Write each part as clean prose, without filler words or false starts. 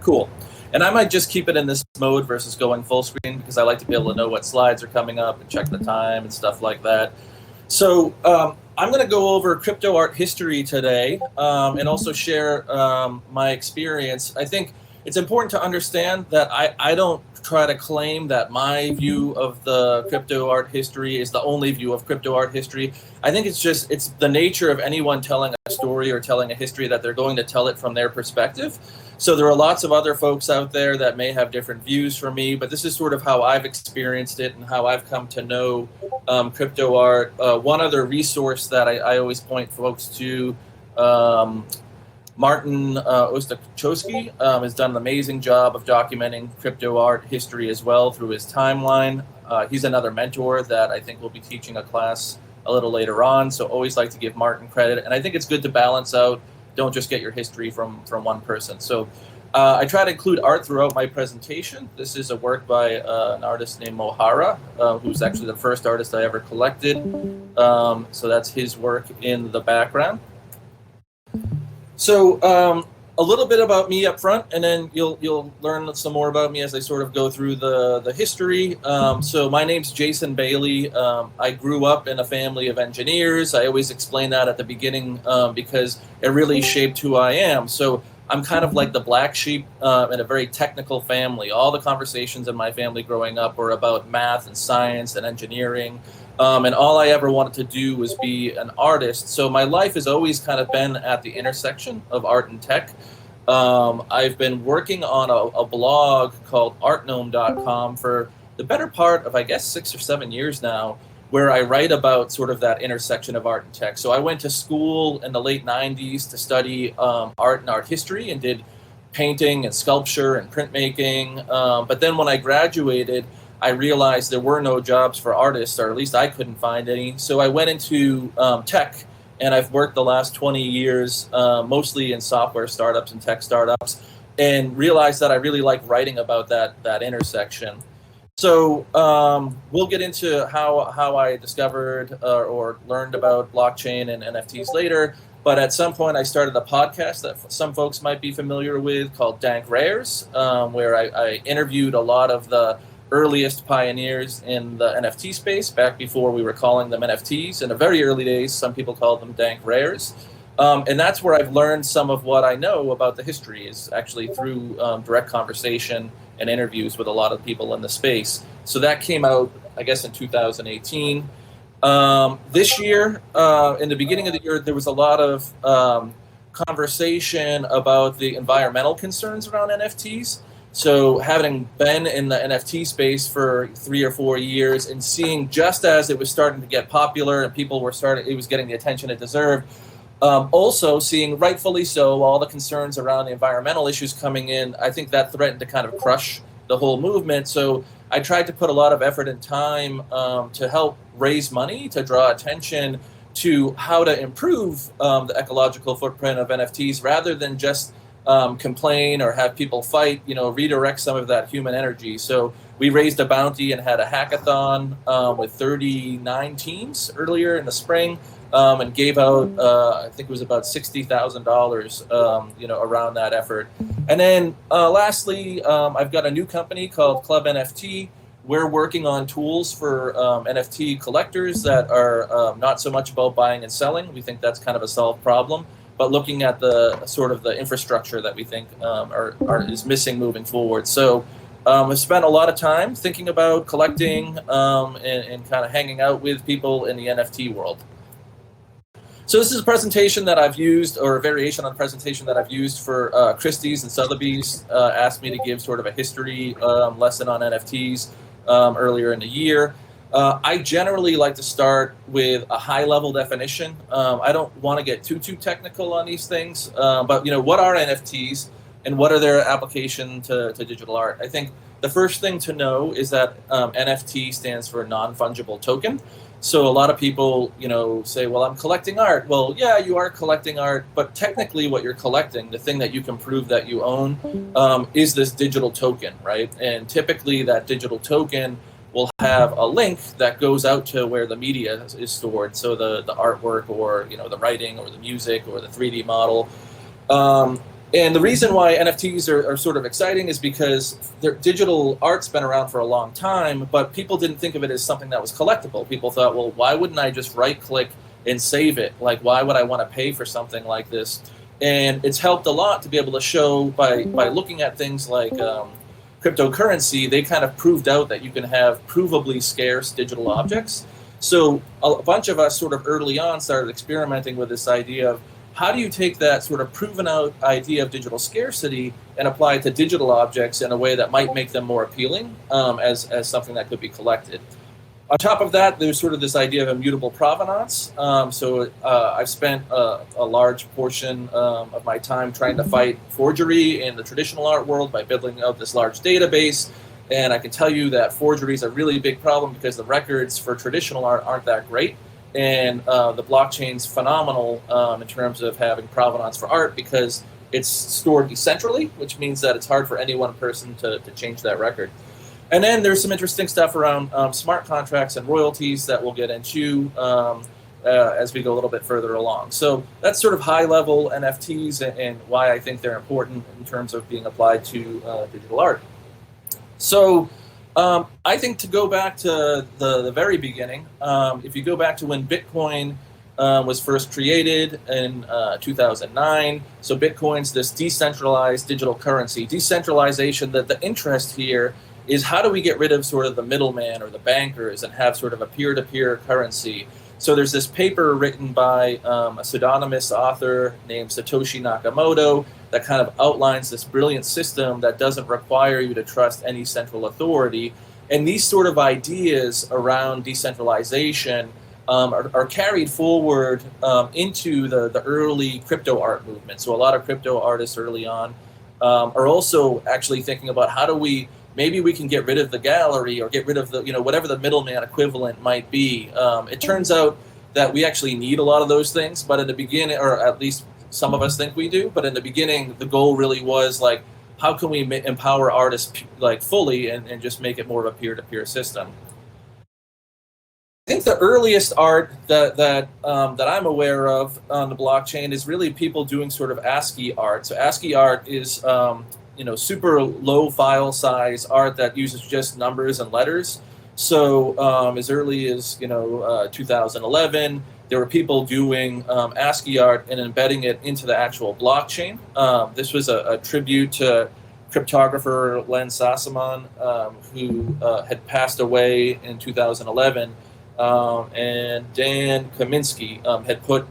Cool. And I might just keep it in this mode versus going full screen because I like to be able to know what slides are coming up and check the time and stuff like that. So I'm going to go over crypto art history today and also share my experience. I think it's important to understand that I don't try to claim that my view of the crypto art history is the only view of crypto art history. I think it's the nature of anyone telling a story or telling a history that they're going to tell it from their perspective. So there are lots of other folks out there that may have different views from me, but this is sort of how I've experienced it and how I've come to know crypto art. One other resource that I always point folks to, Martin Ostachowski has done an amazing job of documenting crypto art history as well through his timeline. He's another mentor that I think will be teaching a class a little later on, so always like to give Martin credit. And I think it's good to balance out. Don't just get your history from one person. So I try to include art throughout my presentation. This is a work by an artist named Mohara, who's actually the first artist I ever collected. So that's his work in the background. So a little bit about me up front, and then you'll learn some more about me as I sort of go through the history. So my name's Jason Bailey. I grew up in a family of engineers. I always explain that at the beginning because it really shaped who I am. So I'm kind of like the black sheep in a very technical family. All the conversations in my family growing up were about math and science and engineering. And all I ever wanted to do was be an artist. So my life has always kind of been at the intersection of art and tech. I've been working on a blog called Artnome.com for the better part of, I guess, 6 or 7 years now, where I write about sort of that intersection of art and tech. So I went to school in the late 90s to study art and art history and did painting and sculpture and printmaking. But then when I graduated, I realized there were no jobs for artists, or at least I couldn't find any. So I went into tech, and I've worked the last 20 years mostly in software startups and tech startups, and realized that I really like writing about that intersection. So we'll get into how I discovered or learned about blockchain and NFTs later. But at some point, I started a podcast that some folks might be familiar with called Dank Rares, where I interviewed a lot of the earliest pioneers in the NFT space back before we were calling them NFTs. In the very early days, some people called them Dank Rares. And that's where I've learned some of what I know about the history, is actually through direct conversation and interviews with a lot of people in the space. So that came out, I guess, in 2018. This year, in the beginning of the year, there was a lot of conversation about the environmental concerns around NFTs. So having been in the NFT space for 3 or 4 years and seeing just as it was starting to get popular and people were it was getting the attention it deserved, also seeing, rightfully so, all the concerns around the environmental issues coming in, I think that threatened to kind of crush the whole movement. So I tried to put a lot of effort and time to help raise money, to draw attention to how to improve the ecological footprint of NFTs rather than just complain or have people fight, redirect some of that human energy. So we raised a bounty and had a hackathon with 39 teams earlier in the spring and gave out, I think it was about $60,000, around that effort. And then lastly, I've got a new company called Club NFT. We're working on tools for NFT collectors that are not so much about buying and selling. We think that's kind of a solved problem, but looking at the sort of the infrastructure that we think is missing moving forward. So I've spent a lot of time thinking about collecting and kind of hanging out with people in the NFT world. So this is a presentation that I've used, or a variation on a presentation that I've used for Christie's and Sotheby's asked me to give sort of a history lesson on NFTs earlier in the year. I generally like to start with a high-level definition. I don't want to get too technical on these things, but what are NFTs and what are their application to digital art? I think the first thing to know is that NFT stands for non-fungible token. So a lot of people, say, well, I'm collecting art. Well, yeah, you are collecting art, but technically what you're collecting, the thing that you can prove that you own, is this digital token, right? And typically that digital token will have a link that goes out to where the media is stored. So the artwork or, the writing or the music or the 3D model. And the reason why NFTs are sort of exciting is because digital art's been around for a long time, but people didn't think of it as something that was collectible. People thought, well, why wouldn't I just right-click and save it? Like, why would I want to pay for something like this? And it's helped a lot to be able to show by looking at things like cryptocurrency, they kind of proved out that you can have provably scarce digital objects. So a bunch of us sort of early on started experimenting with this idea of how do you take that sort of proven out idea of digital scarcity and apply it to digital objects in a way that might make them more appealing as something that could be collected. On top of that, there's sort of this idea of immutable provenance. I've spent a large portion of my time trying to fight forgery in the traditional art world by building out this large database. And I can tell you that forgery is a really big problem because the records for traditional art aren't that great. And the blockchain's phenomenal in terms of having provenance for art because it's stored decentrally, which means that it's hard for any one person to change that record. And then there's some interesting stuff around smart contracts and royalties that we'll get into as we go a little bit further along. So that's sort of high-level NFTs and why I think they're important in terms of being applied to digital art. So I think to go back to the very beginning, if you go back to when Bitcoin was first created in 2009, so Bitcoin's this decentralized digital currency. Decentralization, that the interest here is how do we get rid of sort of the middleman or the bankers and have sort of a peer-to-peer currency. So there's this paper written by a pseudonymous author named Satoshi Nakamoto that kind of outlines this brilliant system that doesn't require you to trust any central authority. And these sort of ideas around decentralization are carried forward into the early crypto art movement. So a lot of crypto artists early on are also actually thinking about how do maybe we can get rid of the gallery or get rid of the, whatever the middleman equivalent might be. It turns out that we actually need a lot of those things, but in the beginning, or at least some of us think we do, but in the beginning, the goal really was like, how can we empower artists like fully and just make it more of a peer-to-peer system? I think the earliest art that I'm aware of on the blockchain is really people doing sort of Ascii art. So Ascii art is super low file size art that uses just numbers and letters. So as early as 2011, there were people doing Ascii art and embedding it into the actual blockchain. This was a tribute to cryptographer Len Sassaman, who had passed away in 2011. And Dan Kaminsky had put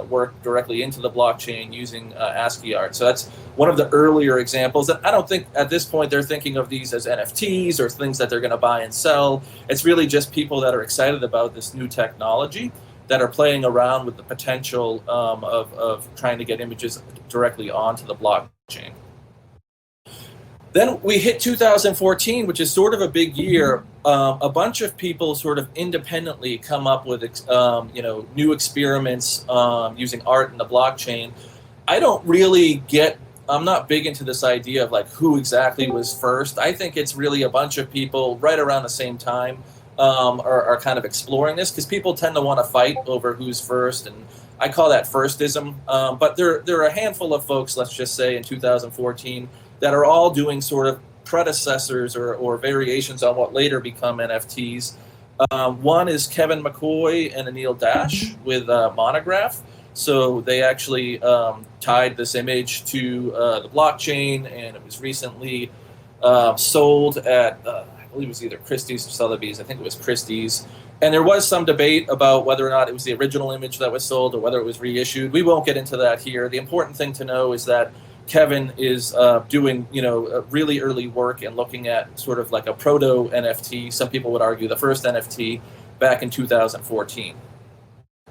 work directly into the blockchain using Ascii art. So that's one of the earlier examples. And I don't think at this point they're thinking of these as NFTs or things that they're going to buy and sell. It's really just people that are excited about this new technology that are playing around with the potential of trying to get images directly onto the blockchain. Then we hit 2014, which is sort of a big year. A bunch of people sort of independently come up with new experiments using art in the blockchain. I'm not big into this idea of like who exactly was first. I think it's really a bunch of people right around the same time are kind of exploring this because people tend to want to fight over who's first, and I call that firstism. But there are a handful of folks, let's just say in 2014, that are all doing sort of predecessors or variations on what later become NFTs. One is Kevin McCoy and Anil Dash with Monograph. So they actually tied this image to the blockchain, and it was recently sold at, I believe it was either Christie's or Sotheby's. I think it was Christie's. And there was some debate about whether or not it was the original image that was sold or whether it was reissued. We won't get into that here. The important thing to know is that Kevin is doing, really early work and looking at sort of like a proto NFT. Some people would argue the first NFT back in 2014.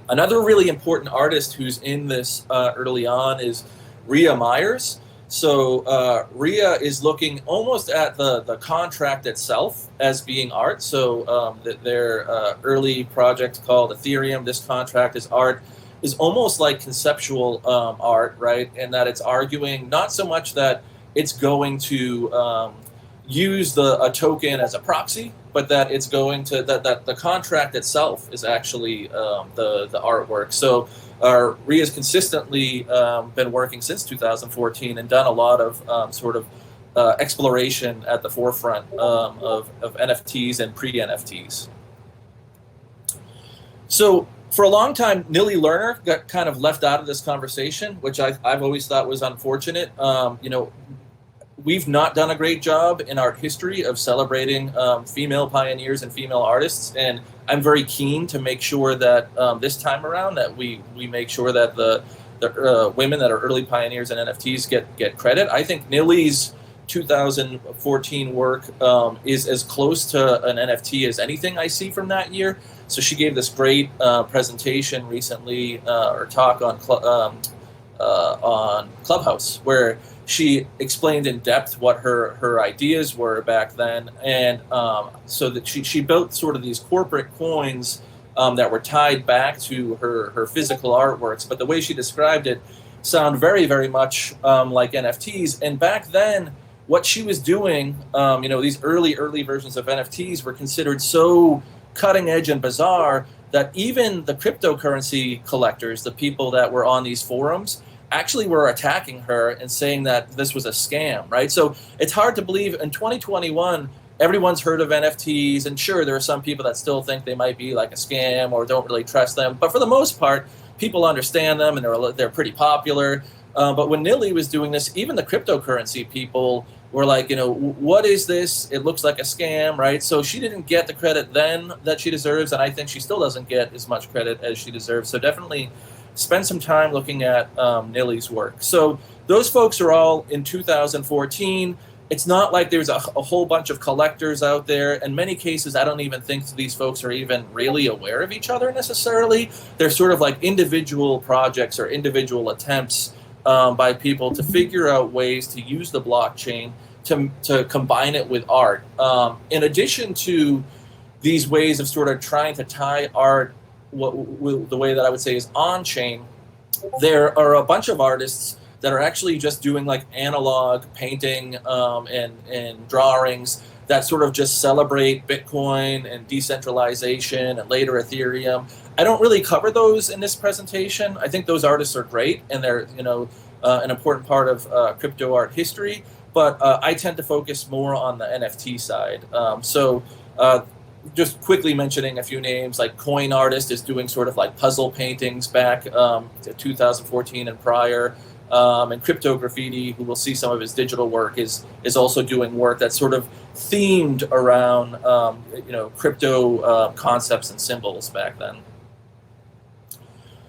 Another really important artist who's in this early on is Rhea Myers. So Rhea is looking almost at the contract itself as being art. So their early project called Ethereum, this contract is art, is almost like conceptual art, right? And that it's arguing not so much that it's going to use a token as a proxy, but that it's going to, that the contract itself is actually the artwork. So Ria's consistently been working since 2014 and done a lot of sort of exploration at the forefront of NFTs and pre-NFTs. So for a long time, Nili Lerner got kind of left out of this conversation, which I've always thought was unfortunate. We've not done a great job in art history of celebrating female pioneers and female artists, and I'm very keen to make sure that this time around that we make sure that the women that are early pioneers in NFTs get credit. I think Nili's 2014 work is as close to an NFT as anything I see from that year. So she gave this great presentation recently, or talk on Clubhouse, where she explained in depth what her ideas were back then, and so that she built sort of these corporate coins that were tied back to her physical artworks. But the way she described it sound very, very much like NFTs. And back then, what she was doing, these early versions of NFTs were considered so cutting edge and bizarre that even the cryptocurrency collectors, the people that were on these forums, actually were attacking her and saying that this was a scam, right? So it's hard to believe in 2021, everyone's heard of NFTs, and sure, there are some people that still think they might be like a scam or don't really trust them, but for the most part, people understand them and they're pretty popular. But when Nili was doing this, even the cryptocurrency people were like, what is this? It looks like a scam, right? So she didn't get the credit then that she deserves, and I think she still doesn't get as much credit as she deserves. So definitely spend some time looking at Nili's work. So those folks are all in 2014. It's not like there's a whole bunch of collectors out there. In many cases, I don't even think these folks are even really aware of each other necessarily. They're sort of like individual projects or individual attempts by people to figure out ways to use the blockchain to combine it with art. In addition to these ways of sort of trying to tie art, the way that I would say is on-chain, there are a bunch of artists that are actually just doing like analog painting and drawings that sort of just celebrate Bitcoin and decentralization and later Ethereum. I don't really cover those in this presentation. I think those artists are great and they're an important part of crypto art history, but I tend to focus more on the NFT side. Just quickly mentioning a few names, like Coin Artist is doing sort of like puzzle paintings back to 2014 and prior. And Crypto Graffiti, who will see some of his digital work, is also doing work that's sort of themed around crypto concepts and symbols back then.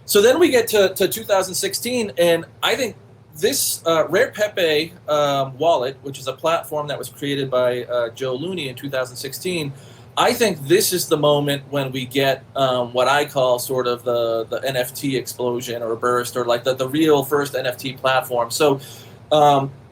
So then we get to 2016, and I think this Rare Pepe wallet, which is a platform that was created by Joe Looney in 2016, I think this is the moment when we get what I call sort of the NFT explosion or burst, or like the real first NFT platform. So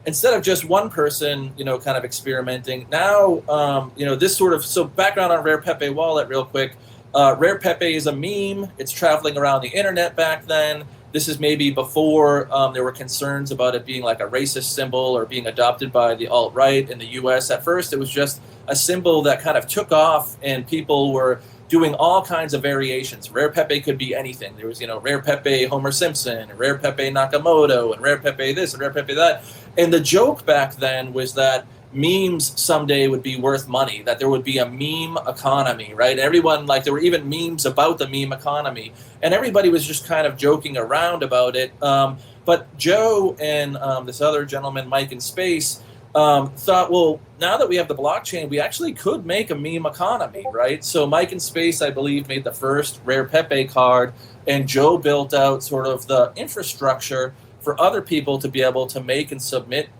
instead of just one person, kind of experimenting, now, this sort of, so background on Rare Pepe wallet real quick. Rare Pepe is a meme. It's traveling around the internet back then. This is maybe before there were concerns about it being like a racist symbol or being adopted by the alt-right in the US. At first, it was just a symbol that kind of took off and people were doing all kinds of variations. Rare Pepe could be anything. There was, Rare Pepe Homer Simpson, and Rare Pepe Nakamoto, and Rare Pepe this, and Rare Pepe that. And the joke back then was that memes someday would be worth money, that there would be a meme economy, right? Everyone, like, there were even memes about the meme economy, and everybody was just kind of joking around about it. But Joe and this other gentleman, Mike in Space, thought, well, now that we have the blockchain, we actually could make a meme economy, right? So Mike in Space, I believe, made the first Rare Pepe card, and Joe built out sort of the infrastructure for other people to be able to make and submit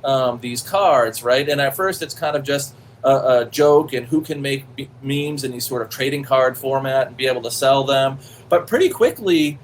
these cards, right? And at first, it's kind of just a joke and who can make memes in these sort of trading card format and be able to sell them. But pretty quickly,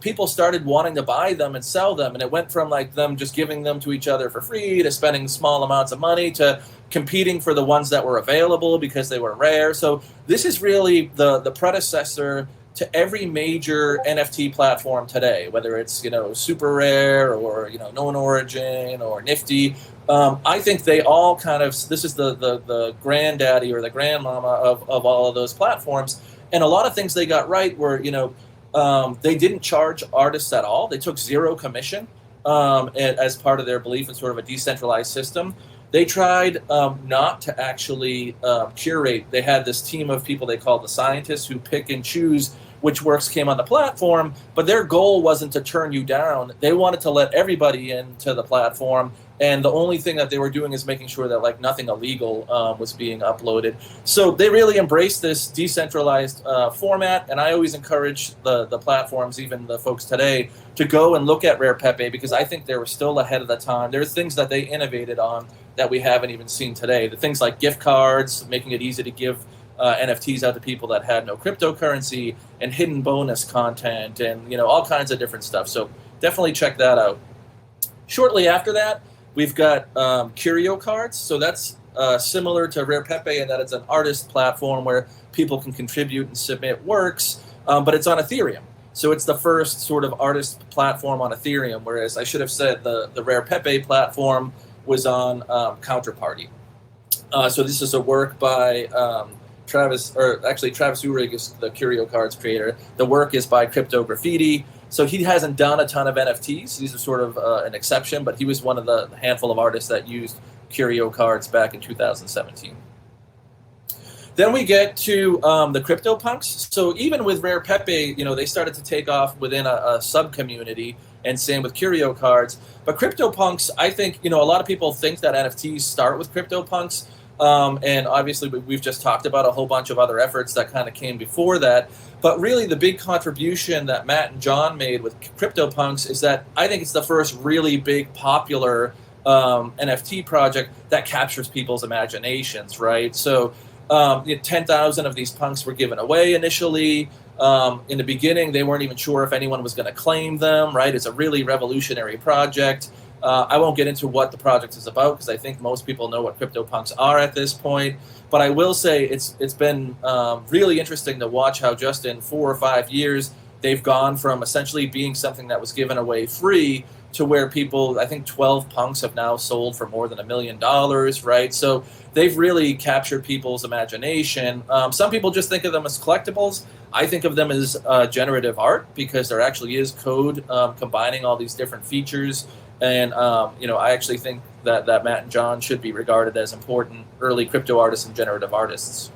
people started wanting to buy them and sell them, and it went from like them just giving them to each other for free to spending small amounts of money to competing for the ones that were available because they were rare. So this is really the predecessor to every major NFT platform today, whether it's super rare or known origin or Nifty. I think they all kind of, this is the granddaddy or the grandmama of all of those platforms. And a lot of things they got right were They didn't charge artists at all. They took zero commission as part of their belief in sort of a decentralized system. They tried not to actually curate. They had this team of people they called the scientists who pick and choose which works came on the platform, but their goal wasn't to turn you down. They wanted to let everybody into the platform, and the only thing that they were doing is making sure that like nothing illegal was being uploaded. So they really embraced this decentralized format, and I always encourage the platforms, even the folks today, to go and look at Rare Pepe, because I think they were still ahead of the time. There's things that they innovated on that we haven't even seen today. The things like gift cards, making it easy to give NFTs out to people that had no cryptocurrency, and hidden bonus content, and all kinds of different stuff. So definitely check that out. Shortly after that, we've got Curio Cards. So that's similar to Rare Pepe in that it's an artist platform where people can contribute and submit works, but it's on Ethereum. So it's the first sort of artist platform on Ethereum, whereas I should have said the Rare Pepe platform was on Counterparty. So this is a work by Travis Uhrig is the Curio Cards creator. The work is by Crypto Graffiti. So he hasn't done a ton of NFTs. These are sort of an exception, but he was one of the handful of artists that used Curio Cards back in 2017. Then we get to the CryptoPunks. So even with Rare Pepe, they started to take off within a sub-community, and same with Curio Cards. But CryptoPunks, I think, a lot of people think that NFTs start with CryptoPunks. And obviously, we've just talked about a whole bunch of other efforts that kind of came before that. But really, the big contribution that Matt and John made with CryptoPunks is that I think it's the first really big, popular NFT project that captures people's imaginations, right? So 10,000 of these punks were given away initially. In the beginning, they weren't even sure if anyone was going to claim them, right? It's a really revolutionary project. I won't get into what the project is about because I think most people know what CryptoPunks are at this point. But I will say it's been really interesting to watch how just in 4 or 5 years, they've gone from essentially being something that was given away free to where people, I think 12 punks have now sold for more than $1 million, right? So they've really captured people's imagination. Some people just think of them as collectibles. I think of them as generative art because there actually is code combining all these different features. And, I actually think that Matt and John should be regarded as important early crypto artists and generative artists.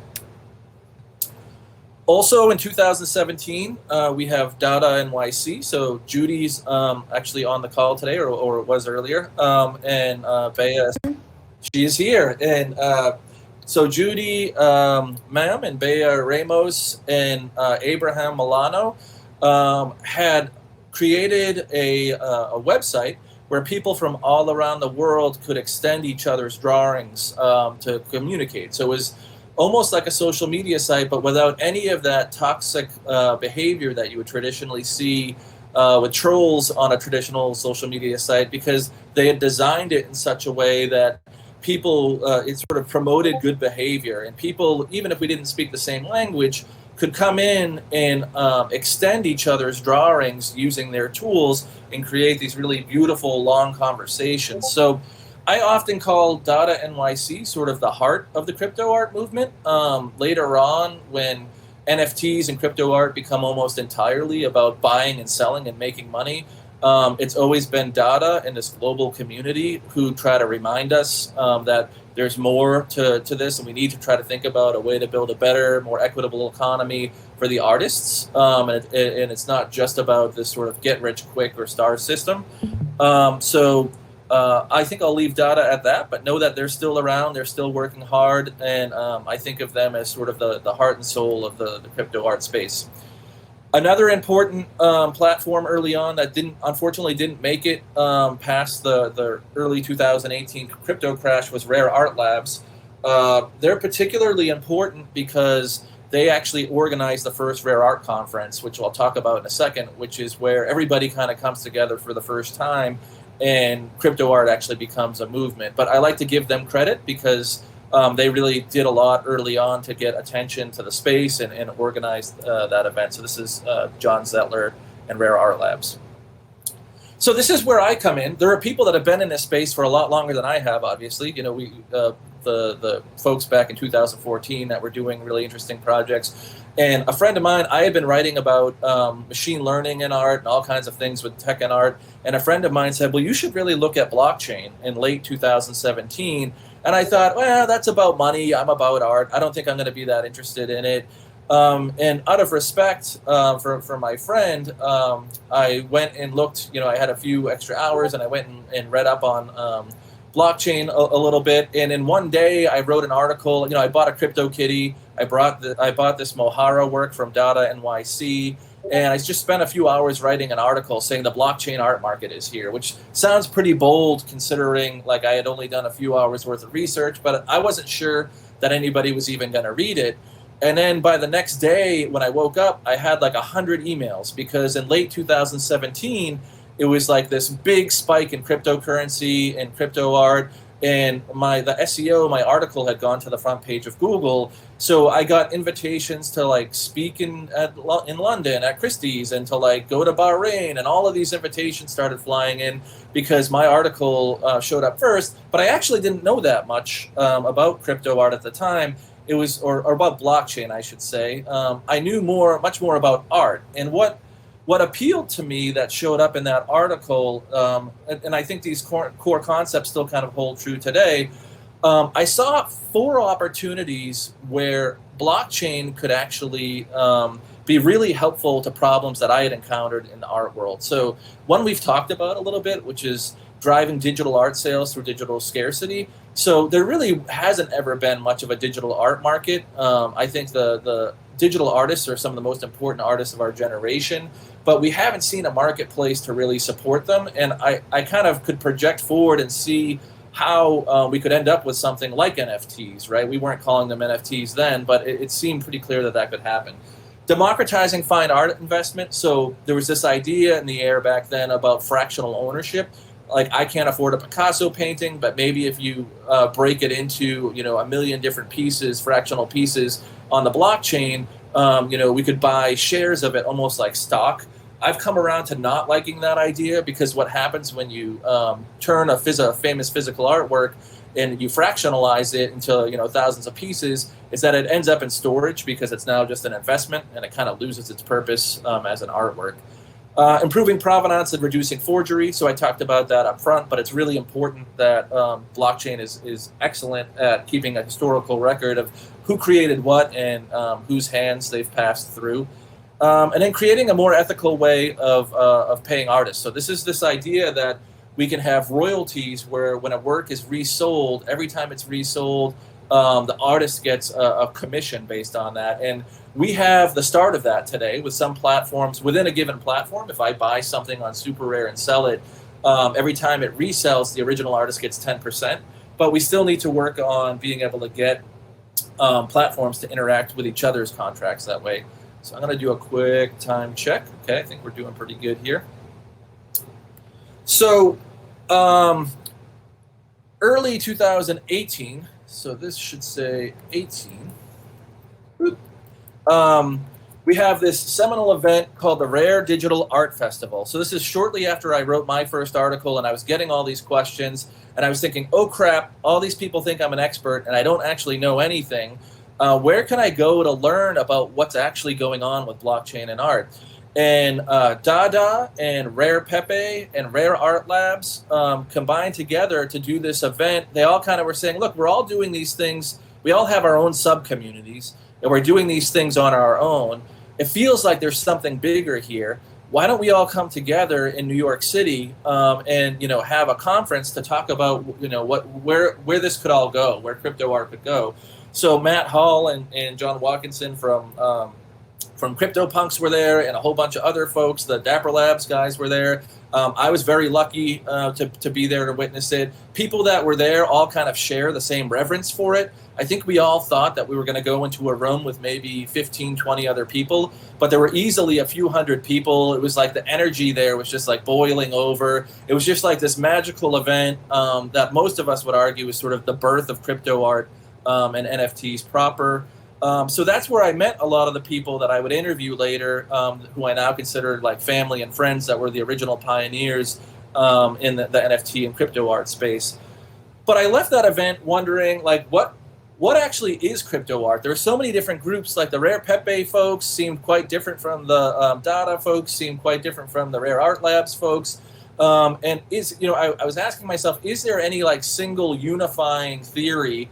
Also in 2017, we have Dada NYC. So Judy's actually on the call today, or was earlier. And Bea, she's here. And so Judy, Ma'am, and Bea Ramos, and Abraham Milano had created a website where people from all around the world could extend each other's drawings to communicate. So it was almost like a social media site, but without any of that toxic behavior that you would traditionally see with trolls on a traditional social media site, because they had designed it in such a way that people, it sort of promoted good behavior. And people, even if we didn't speak the same language, could come in and extend each other's drawings using their tools and create these really beautiful, long conversations. So I often call Dada NYC sort of the heart of the crypto art movement. Later on, when NFTs and crypto art become almost entirely about buying and selling and making money, it's always been Dada and this global community who try to remind us that there's more to this, and we need to try to think about a way to build a better, more equitable economy for the artists. And it's not just about this sort of get-rich-quick or star system. So I think I'll leave Dada at that, but know that they're still around, they're still working hard, and I think of them as sort of the heart and soul of the crypto art space. Another important platform early on that unfortunately didn't make it past the early 2018 crypto crash was Rare Art Labs. They're particularly important because they actually organized the first Rare Art conference, which I'll talk about in a second, which is where everybody kind of comes together for the first time and crypto art actually becomes a movement. But I like to give them credit because they really did a lot early on to get attention to the space and organize that event. So this is John Zettler and Rare Art Labs. So this is where I come in. There are people that have been in this space for a lot longer than I have, obviously. The folks back in 2014 that were doing really interesting projects. And a friend of mine, I had been writing about machine learning in art and all kinds of things with tech and art. And a friend of mine said, well, you should really look at blockchain in late 2017. And I thought, well, that's about money. I'm about art. I don't think I'm going to be that interested in it. And out of respect for my friend, I went and looked, I had a few extra hours and I went and read up on blockchain a little bit. And in one day I wrote an article. I bought a CryptoKitty. I bought this Mohara work from Dada NYC. And I just spent a few hours writing an article saying the blockchain art market is here, which sounds pretty bold considering like I had only done a few hours worth of research, but I wasn't sure that anybody was even going to read it. And then by the next day when I woke up, I had like 100 emails because in late 2017, it was like this big spike in cryptocurrency and crypto art. And the SEO, my article had gone to the front page of Google. So I got invitations to like speak in London at Christie's and to like go to Bahrain, and all of these invitations started flying in because my article showed up first. But I actually didn't know that much about crypto art at the time. It was, or about blockchain, I should say. I knew much more about art, and what appealed to me that showed up in that article, and I think these core concepts still kind of hold true today. I saw 4 opportunities where blockchain could actually be really helpful to problems that I had encountered in the art world. So one we've talked about a little bit, which is driving digital art sales through digital scarcity. So there really hasn't ever been much of a digital art market. I think the digital artists are some of the most important artists of our generation, but we haven't seen a marketplace to really support them. And I kind of could project forward and see how we could end up with something like NFTs, right? We weren't calling them NFTs then, but it seemed pretty clear that that could happen. Democratizing fine art investment. So there was this idea in the air back then about fractional ownership. Like, I can't afford a Picasso painting, but maybe if you break it into, a million different pieces, fractional pieces on the blockchain, we could buy shares of it almost like stock. I've come around to not liking that idea because what happens when you turn a famous physical artwork and you fractionalize it into thousands of pieces is that it ends up in storage because it's now just an investment and it kind of loses its purpose as an artwork. Improving provenance and reducing forgery. So I talked about that up front, but it's really important that blockchain is excellent at keeping a historical record of who created what and whose hands they've passed through. And then creating a more ethical way of paying artists. So this idea that we can have royalties where when a work is resold, every time it's resold, the artist gets a commission based on that. And we have the start of that today with some platforms within a given platform. If I buy something on Super Rare and sell it, every time it resells, the original artist gets 10%. But we still need to work on being able to get platforms to interact with each other's contracts that way. So I'm going to do a quick time check. Okay, I think we're doing pretty good here. So early 2018, so this should say 18. We have this seminal event called the Rare Digital Art Festival. So this is shortly after I wrote my first article and I was getting all these questions and I was thinking, oh crap, all these people think I'm an expert and I don't actually know anything. Where can I go to learn about what's actually going on with blockchain and art? And Dada and Rare Pepe and Rare Art Labs combined together to do this event. They all kind of were saying, look, we're all doing these things. We all have our own sub-communities, and we're doing these things on our own. It feels like there's something bigger here. Why don't we all come together in New York City and have a conference to talk about where this could all go, where crypto art could go? So Matt Hall and John Watkinson from CryptoPunks were there, and a whole bunch of other folks. The Dapper Labs guys were there. I was very lucky to be there to witness it. People that were there all kind of share the same reverence for it. I think we all thought that we were going to go into a room with maybe 15, 20 other people, but there were easily a few hundred people. It was like the energy there was just like boiling over. It was just like this magical event that most of us would argue is sort of the birth of crypto art and NFTs proper. So that's where I met a lot of the people that I would interview later, who I now consider like family and friends that were the original pioneers in the NFT and crypto art space. But I left that event wondering, like, what what actually is crypto art? There are so many different groups, like the Rare Pepe folks seemed quite different from the Dada folks, seemed quite different from the Rare Art Labs folks. And I was asking myself, is there any like single unifying theory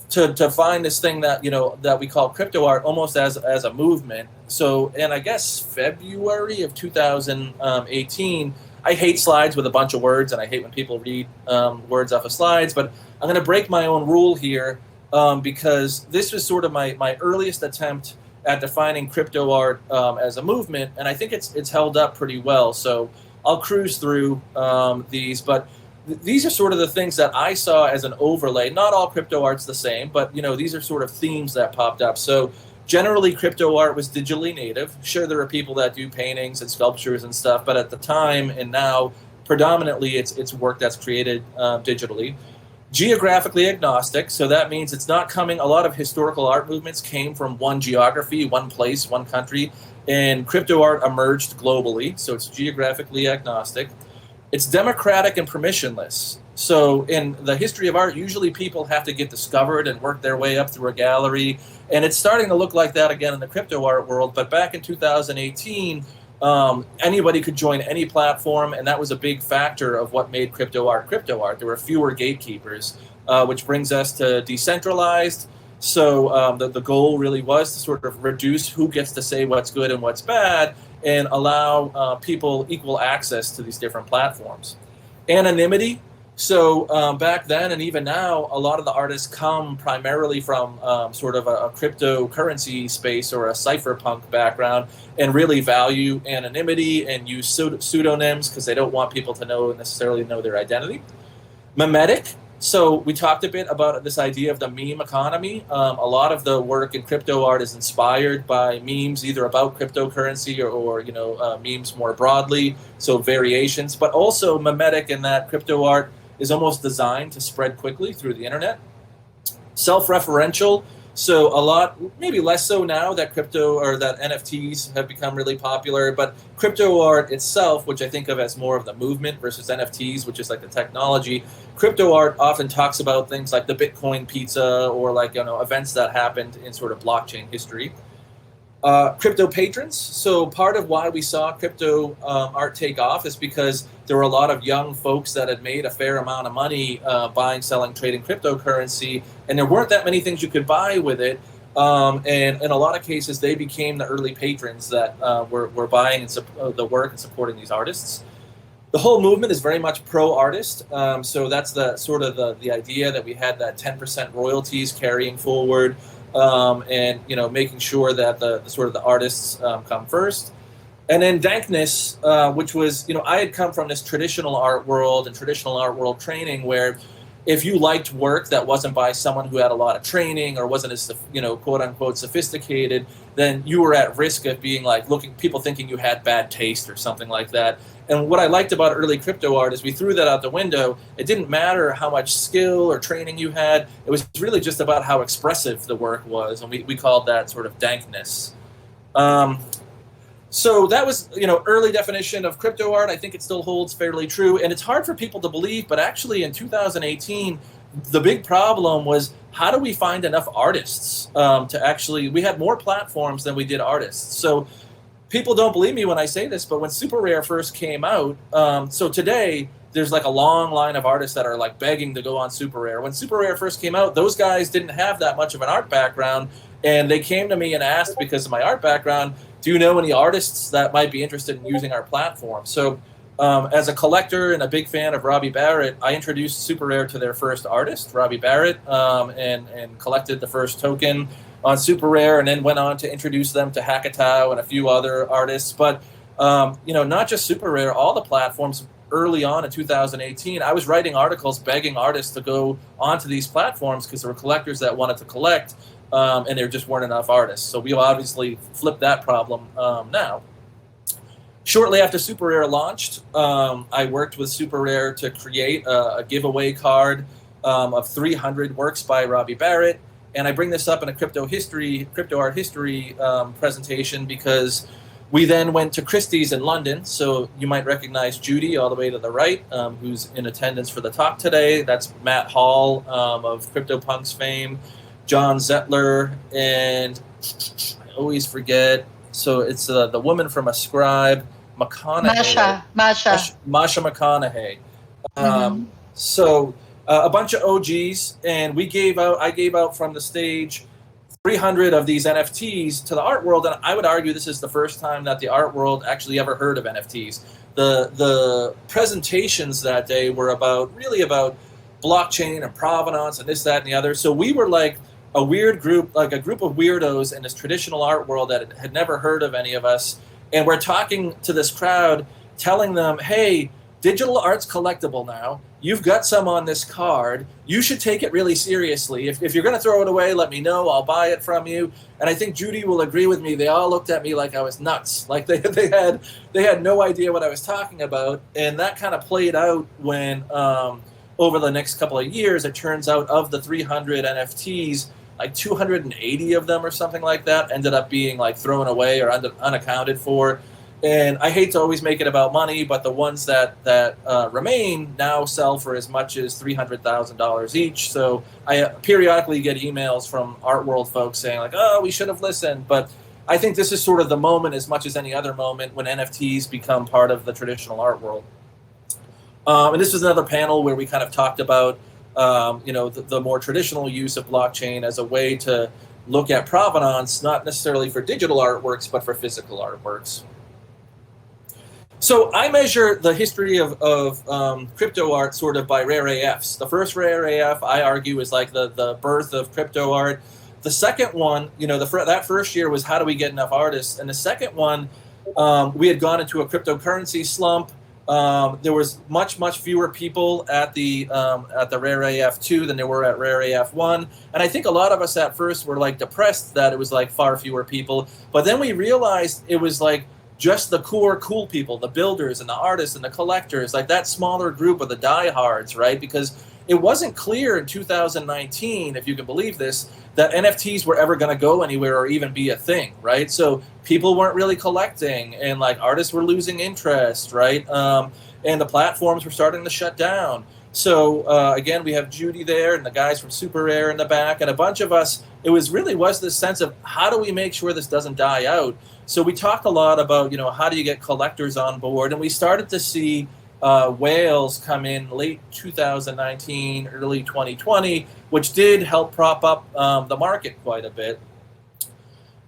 to find this thing that that we call crypto art almost as a movement? So, and I guess February of 2018. I hate slides with a bunch of words, and I hate when people read words off of slides. But I'm going to break my own rule here because this was sort of my earliest attempt at defining crypto art as a movement, and I think it's held up pretty well. So I'll cruise through these, but these are sort of the things that I saw as an overlay. Not all crypto art's the same, but these are sort of themes that popped up. So generally, crypto art was digitally native. Sure, there are people that do paintings and sculptures and stuff, but at the time and now, predominantly it's work that's created digitally. Geographically agnostic, so that means it's not coming. A lot of historical art movements came from one geography, one place, one country, and crypto art emerged globally, so it's geographically agnostic. It's democratic and permissionless. So in the history of art, usually people have to get discovered and work their way up through a gallery, and it's starting to look like that again in the crypto art world. But back in 2018, anybody could join any platform, and that was a big factor of what made crypto art crypto art. There were fewer gatekeepers, which brings us to decentralized. So the goal really was to sort of reduce who gets to say what's good and what's bad, and allow people equal access to these different platforms. Anonymity. So back then and even now, a lot of the artists come primarily from sort of a cryptocurrency space or a cypherpunk background, and really value anonymity and use pseudonyms because they don't want people to necessarily know their identity. Memetic. So we talked a bit about this idea of the meme economy. A lot of the work in crypto art is inspired by memes, either about cryptocurrency or memes more broadly, so variations, but also memetic in that crypto art is almost designed to spread quickly through the internet. Self-referential, so a lot, maybe less so now that crypto or that NFTs have become really popular, but crypto art itself, which I think of as more of the movement versus NFTs, which is like the technology, crypto art often talks about things like the Bitcoin pizza or like events that happened in sort of blockchain history. Crypto patrons. So part of why we saw crypto art take off is because there were a lot of young folks that had made a fair amount of money buying, selling, trading cryptocurrency, and there weren't that many things you could buy with it. And in a lot of cases, they became the early patrons that were buying the work and supporting these artists. The whole movement is very much pro-artist. So that's the sort of the idea that we had that 10% royalties carrying forward. And making sure that the sort of the artists come first, and then dankness, which was I had come from this traditional art world and traditional art world training where if you liked work that wasn't by someone who had a lot of training or wasn't as quote unquote sophisticated, then you were at risk of being like people thinking you had bad taste or something like that. And what I liked about early crypto art is we threw that out the window. It didn't matter how much skill or training you had. It was really just about how expressive the work was, and we called that sort of dankness. So that was, early definition of crypto art. I think it still holds fairly true, and it's hard for people to believe, but actually in 2018, the big problem was how do we find enough artists we had more platforms than we did artists. So people don't believe me when I say this, but when Super Rare first came out, so today there's like a long line of artists that are like begging to go on Super Rare. When Super Rare first came out, those guys didn't have that much of an art background, and they came to me and asked, because of my art background, do you know any artists that might be interested in using our platform? So as a collector and a big fan of Robbie Barrett, I introduced Super Rare to their first artist, Robbie Barrett, and collected the first token on Super Rare, and then went on to introduce them to Hackatao and a few other artists. But not just Super Rare, all the platforms early on in 2018, I was writing articles begging artists to go onto these platforms because there were collectors that wanted to collect, and there just weren't enough artists. So we obviously flipped that problem now. Shortly after Super Rare launched, I worked with Super Rare to create a giveaway card of 300 works by Robbie Barrett. And I bring this up in a crypto art history presentation because We then went to Christie's in London, so you might recognize Judy all the way to the right, who's in attendance for the talk today. That's Matt Hall of CryptoPunks fame, John Zettler, and I always forget. So it's the woman from Ascribe, McConaughey. Masha McConaughey. So a bunch of OGs, and I gave out from the stage 300 of these NFTs to the art world, and I would argue this is the first time that the art world actually ever heard of NFTs. The presentations that day were really about blockchain and provenance and this, that, and the other. So we were like a weird group, like a group of weirdos in this traditional art world that had never heard of any of us, and we're talking to this crowd, telling them, hey, digital art's collectible now. You've got some on this card. You should take it really seriously. If you're going to throw it away, let me know. I'll buy it from you. And I think Judy will agree with me. They all looked at me like I was nuts. Like they had no idea what I was talking about. And that kind of played out when over the next couple of years, it turns out of the 300 NFTs, like 280 of them or something like that ended up being like thrown away or unaccounted for. And I hate to always make it about money, but the ones that remain now sell for as much as $300,000 each. So I periodically get emails from art world folks saying like, oh, we should have listened. But I think this is sort of the moment as much as any other moment when NFTs become part of the traditional art world. And this was another panel where we kind of talked about the more traditional use of blockchain as a way to look at provenance, not necessarily for digital artworks, but for physical artworks. So I measure the history of crypto art sort of by rare AFs. The first rare AF, I argue, is like the birth of crypto art. The second one, that first year was how do we get enough artists? And the second one, we had gone into a cryptocurrency slump. There was much fewer people at the rare AF 2 than there were at rare AF 1. And I think a lot of us at first were like depressed that it was like far fewer people. But then we realized it was like just the core cool people, the builders and the artists and the collectors, like that smaller group of the diehards, right? Because it wasn't clear in 2019, if you can believe this, that NFTs were ever going to go anywhere or even be a thing, right? So people weren't really collecting, and like artists were losing interest, right? And the platforms were starting to shut down. So again, we have Judy there and the guys from Super Rare in the back, and a bunch of us. It was this sense of how do we make sure this doesn't die out? So we talked a lot about, how do you get collectors on board? And we started to see whales come in late 2019, early 2020, which did help prop up the market quite a bit.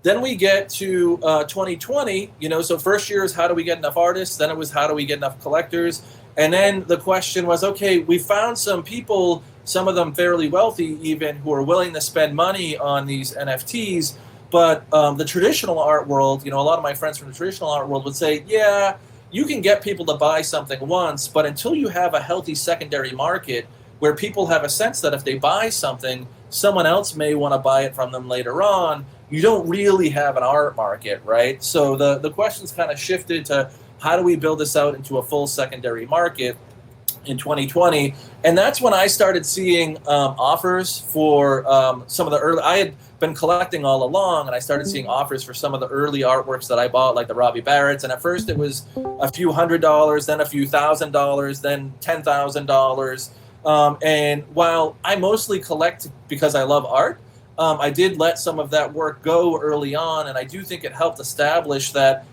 Then we get to 2020, so first year is how do we get enough artists? Then it was how do we get enough collectors? And then the question was, okay, we found some people, some of them fairly wealthy even, who are willing to spend money on these NFTs. But the traditional art world, a lot of my friends from the traditional art world would say, yeah, you can get people to buy something once, but until you have a healthy secondary market where people have a sense that if they buy something, someone else may want to buy it from them later on, you don't really have an art market, right? So the questions kind of shifted to how do we build this out into a full secondary market in 2020? And that's when I started seeing offers for some of the early, I had been collecting all along, and I started seeing offers for some of the early artworks that I bought, like the Robbie Barretts. And at first it was a few $100s, then a few $1,000, then $10,000. And while I mostly collect because I love art, I did let some of that work go early on, and I do think it helped establish that,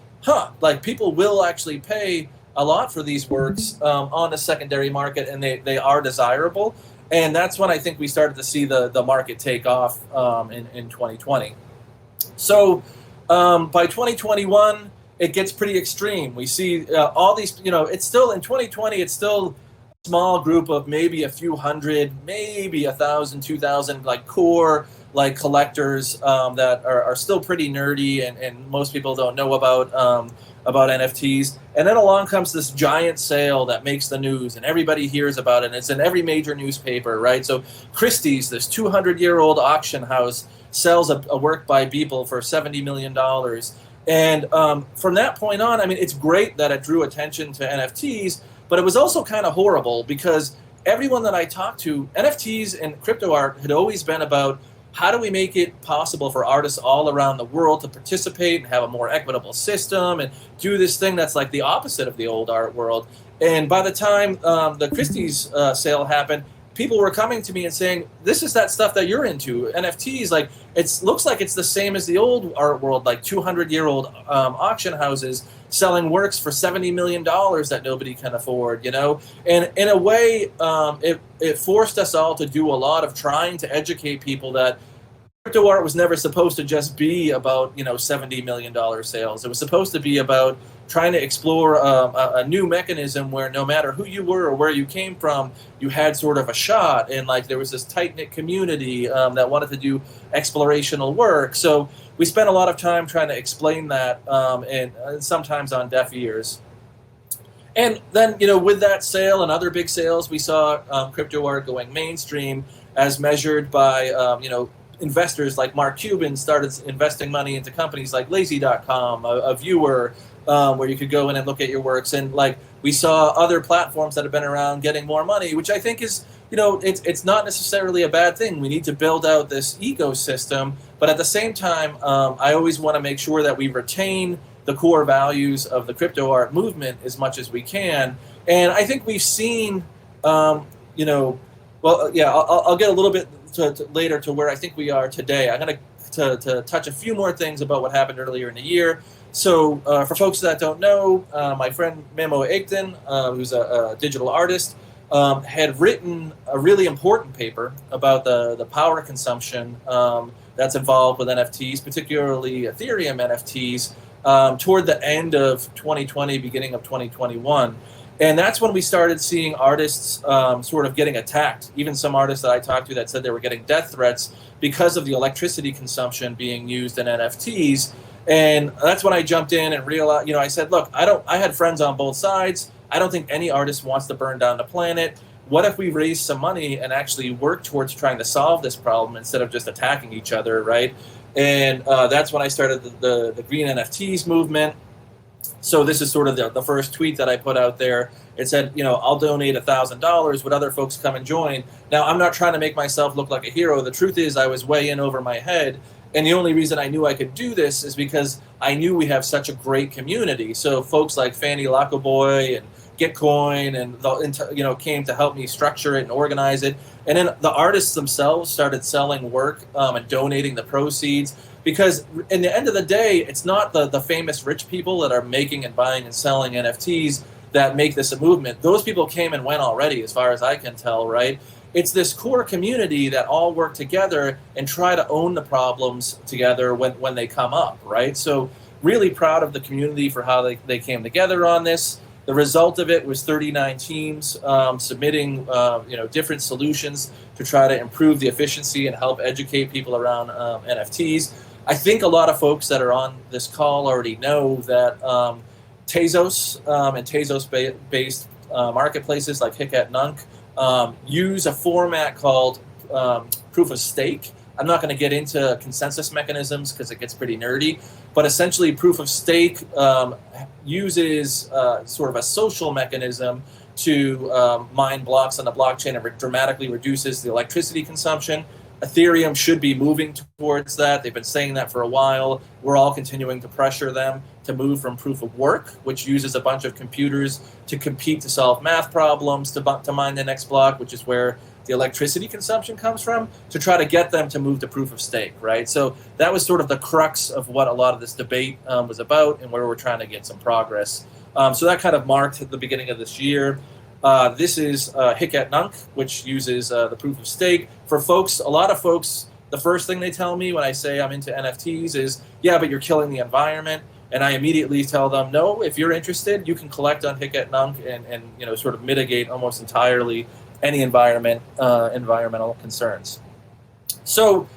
like people will actually pay a lot for these works on the secondary market, and they are desirable. And that's when I think we started to see the market take off in 2020. So by 2021, it gets pretty extreme. We see all these, it's still in 2020, it's still a small group of maybe a few hundred, maybe 1,000, 2,000 like core like collectors that are still pretty nerdy, and most people don't know about NFTs. And then along comes this giant sale that makes the news, and everybody hears about it, and it's in every major newspaper, right? So Christie's, this 200-year-old auction house, sells a work by Beeple for $70 million. And from that point on, I mean, it's great that it drew attention to NFTs, but it was also kind of horrible because everyone that I talked to, NFTs and crypto art had always been about how do we make it possible for artists all around the world to participate and have a more equitable system and do this thing that's like the opposite of the old art world? And by the time the Christie's sale happened, people were coming to me and saying, this is that stuff that you're into, NFTs. Like, it looks like it's the same as the old art world, like 200-year-old auction houses selling works for $70 million that nobody can afford, you know? And in a way, it forced us all to do a lot of trying to educate people that crypto art was never supposed to just be about, you know, $70 million sales. It was supposed to be about trying to explore a new mechanism where no matter who you were or where you came from, you had sort of a shot. And like there was this tight-knit community that wanted to do explorational work. So we spent a lot of time trying to explain that, and sometimes on deaf ears. And then, you know, with that sale and other big sales, we saw crypto art going mainstream as measured by, you know, investors like Mark Cuban started investing money into companies like Lazy.com, a viewer, where you could go in and look at your works. And like we saw other platforms that have been around getting more money, which I think is, you know, it's not necessarily a bad thing. We need to build out this ecosystem, but at the same time, I always want to make sure that we retain the core values of the crypto art movement as much as we can. And I think we've seen, you know, well, yeah, I'll get a little bit later to where I think we are today. I'm going to touch a few more things about what happened earlier in the year. So for folks that don't know, my friend Memo Egden, who's a digital artist, had written a really important paper about the power consumption that's involved with NFTs, particularly Ethereum NFTs, toward the end of 2020, beginning of 2021. And that's when we started seeing artists sort of getting attacked. Even some artists that I talked to that said they were getting death threats because of the electricity consumption being used in NFTs. And that's when I jumped in and realized, you know, I said, look, I had friends on both sides. I don't think any artist wants to burn down the planet. What if we raise some money and actually work towards trying to solve this problem instead of just attacking each other, right? And that's when I started the Green NFTs movement. So this is sort of the first tweet that I put out there. It said, you know, I'll donate $1,000. Would other folks come and join? Now, I'm not trying to make myself look like a hero. The truth is I was way in over my head. And the only reason I knew I could do this is because I knew we have such a great community. So folks like Fanny Lackaboy and Gitcoin and, you know, came to help me structure it and organize it. And then the artists themselves started selling work and donating the proceeds. Because in the end of the day, it's not the famous rich people that are making and buying and selling NFTs that make this a movement. Those people came and went already, as far as I can tell, right? It's this core community that all work together and try to own the problems together when they come up, right? So really proud of the community for how they came together on this. The result of it was 39 teams submitting you know, different solutions to try to improve the efficiency and help educate people around NFTs. I think a lot of folks that are on this call already know that Tezos and Tezos-based marketplaces like Hic et Nunc use a format called proof of stake. I'm not going to get into consensus mechanisms because it gets pretty nerdy, but essentially proof of stake uses sort of a social mechanism to mine blocks on the blockchain and dramatically reduces the electricity consumption. Ethereum should be moving towards that. They've been saying that for a while. We're all continuing to pressure them to move from proof of work, which uses a bunch of computers to compete to solve math problems, to mine the next block, which is where the electricity consumption comes from, to try to get them to move to proof of stake, right? So that was sort of the crux of what a lot of this debate was about and where we're trying to get some progress. So that kind of marked the beginning of this year. This is Hic et Nunc, which uses the proof of stake. For folks, a lot of folks, the first thing they tell me when I say I'm into NFTs is, yeah, but you're killing the environment. And I immediately tell them, no, if you're interested, you can collect on Hic et Nunc and you know, sort of mitigate almost entirely any environmental concerns. So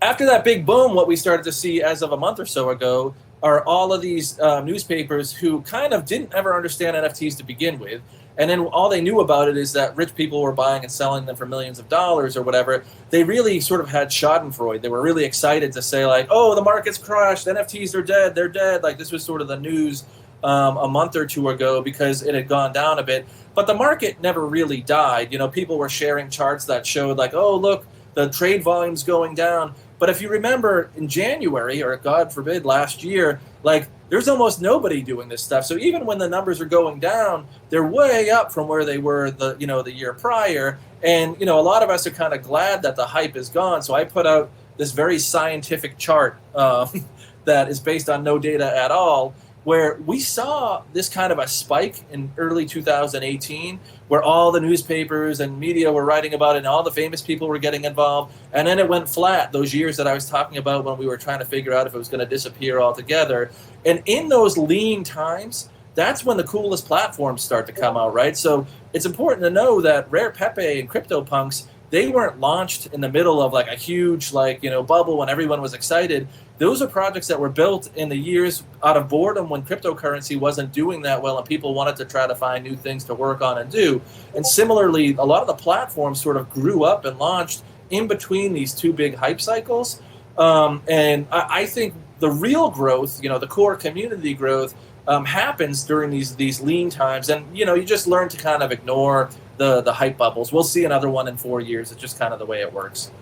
after that big boom, what we started to see as of a month or so ago are all of these newspapers who kind of didn't ever understand NFTs to begin with. And then all they knew about it is that rich people were buying and selling them for millions of dollars or whatever. They really sort of had schadenfreude. They were really excited to say like, oh, the market's crashed, NFTs are dead, they're dead. Like this was sort of the news a month or two ago because it had gone down a bit. But the market never really died. You know, people were sharing charts that showed like, oh, look, the trade volume's going down. But if you remember in January, or God forbid last year, like there's almost nobody doing this stuff. So even when the numbers are going down, they're way up from where they were the year prior. And a lot of us are kind of glad that the hype is gone. So I put out this very scientific chart that is based on no data at all, where we saw this kind of a spike in early 2018, where all the newspapers and media were writing about it and all the famous people were getting involved. And then it went flat those years that I was talking about when we were trying to figure out if it was going to disappear altogether. And in those lean times, that's when the coolest platforms start to come out, right? So it's important to know that Rare Pepe and CryptoPunks, they weren't launched in the middle of like a huge bubble when everyone was excited. Those are projects that were built in the years out of boredom when cryptocurrency wasn't doing that well and people wanted to try to find new things to work on and do. And similarly, a lot of the platforms sort of grew up and launched in between these two big hype cycles. And I think the real growth, the core community growth, happens during these lean times. And, you just learn to kind of ignore the hype bubbles. We'll see another one in 4 years. It's just kind of the way it works.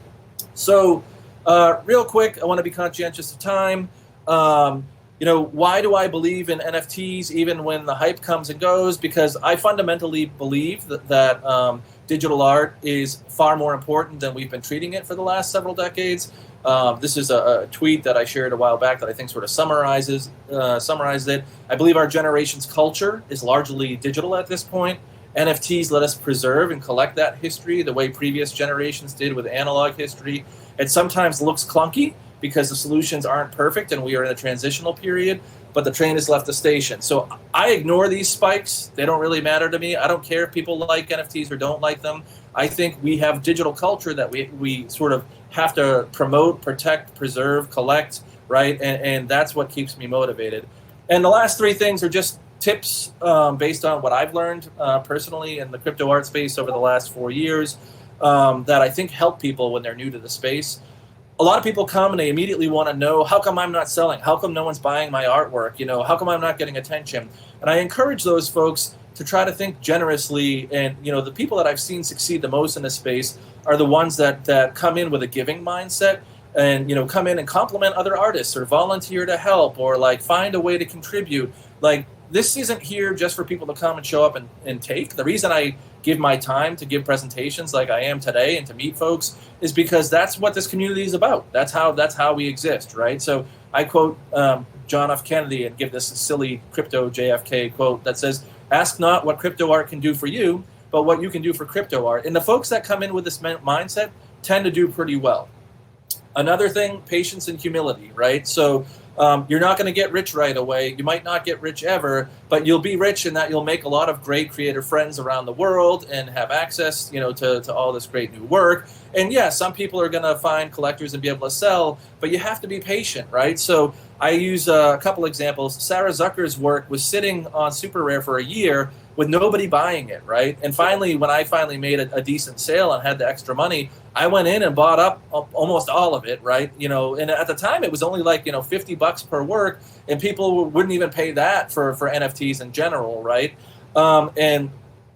So real quick, I want to be conscientious of time. Why do I believe in NFTs even when the hype comes and goes? Because I fundamentally believe that digital art is far more important than we've been treating it for the last several decades. This is a tweet that I shared a while back that I think sort of summarizes it. I believe our generation's culture is largely digital at this point. NFTs let us preserve and collect that history the way previous generations did with analog history. It sometimes looks clunky because the solutions aren't perfect and we are in a transitional period, but the train has left the station. So I ignore these spikes. They don't really matter to me. I don't care if people like NFTs or don't like them. I think we have digital culture that we sort of have to promote, protect, preserve, collect, right? And that's what keeps me motivated. And the last three things are just tips based on what I've learned personally in the crypto art space over the last 4 years that I think help people when they're new to the space. A lot of people come and they immediately want to know, how come I'm not selling? How come no one's buying my artwork? How come I'm not getting attention? And I encourage those folks to try to think generously. And, the people that I've seen succeed the most in this space are the ones that come in with a giving mindset and, come in and compliment other artists or volunteer to help or find a way to contribute. This isn't here just for people to come and show up and take. The reason I give my time to give presentations like I am today and to meet folks is because that's what this community is about. That's how we exist, right? So I quote John F. Kennedy and give this silly crypto JFK quote that says, "Ask not what crypto art can do for you, but what you can do for crypto art." And the folks that come in with this mindset tend to do pretty well. Another thing, patience and humility, right? So you're not going to get rich right away. You might not get rich ever, but you'll be rich in that you'll make a lot of great creative friends around the world and have access, to all this great new work. And yeah, some people are going to find collectors and be able to sell, but you have to be patient, right? So I use a couple examples. Sarah Zucker's work was sitting on Super Rare for a year with nobody buying it, right? And finally, when I finally made a decent sale and had the extra money, I went in and bought up almost all of it, right? And at the time it was only $50 per work, and people wouldn't even pay that for NFTs in general, right? And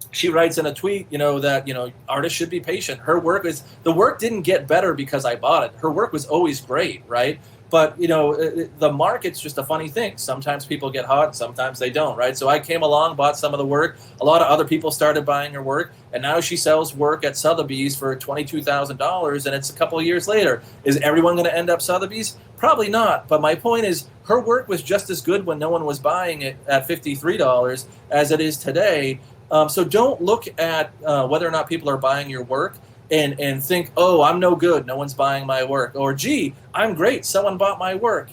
she writes in a tweet, that artists should be patient. The work didn't get better because I bought it. Her work was always great, right? But, the market's just a funny thing. Sometimes people get hot, sometimes they don't, right? So I came along, bought some of the work. A lot of other people started buying her work, and now she sells work at Sotheby's for $22,000, and it's a couple of years later. Is everyone going to end up Sotheby's? Probably not. But my point is, her work was just as good when no one was buying it at $53 as it is today. So don't look at whether or not people are buying your work and think, oh, I'm no good, no one's buying my work. Or, gee, I'm great, someone bought my work.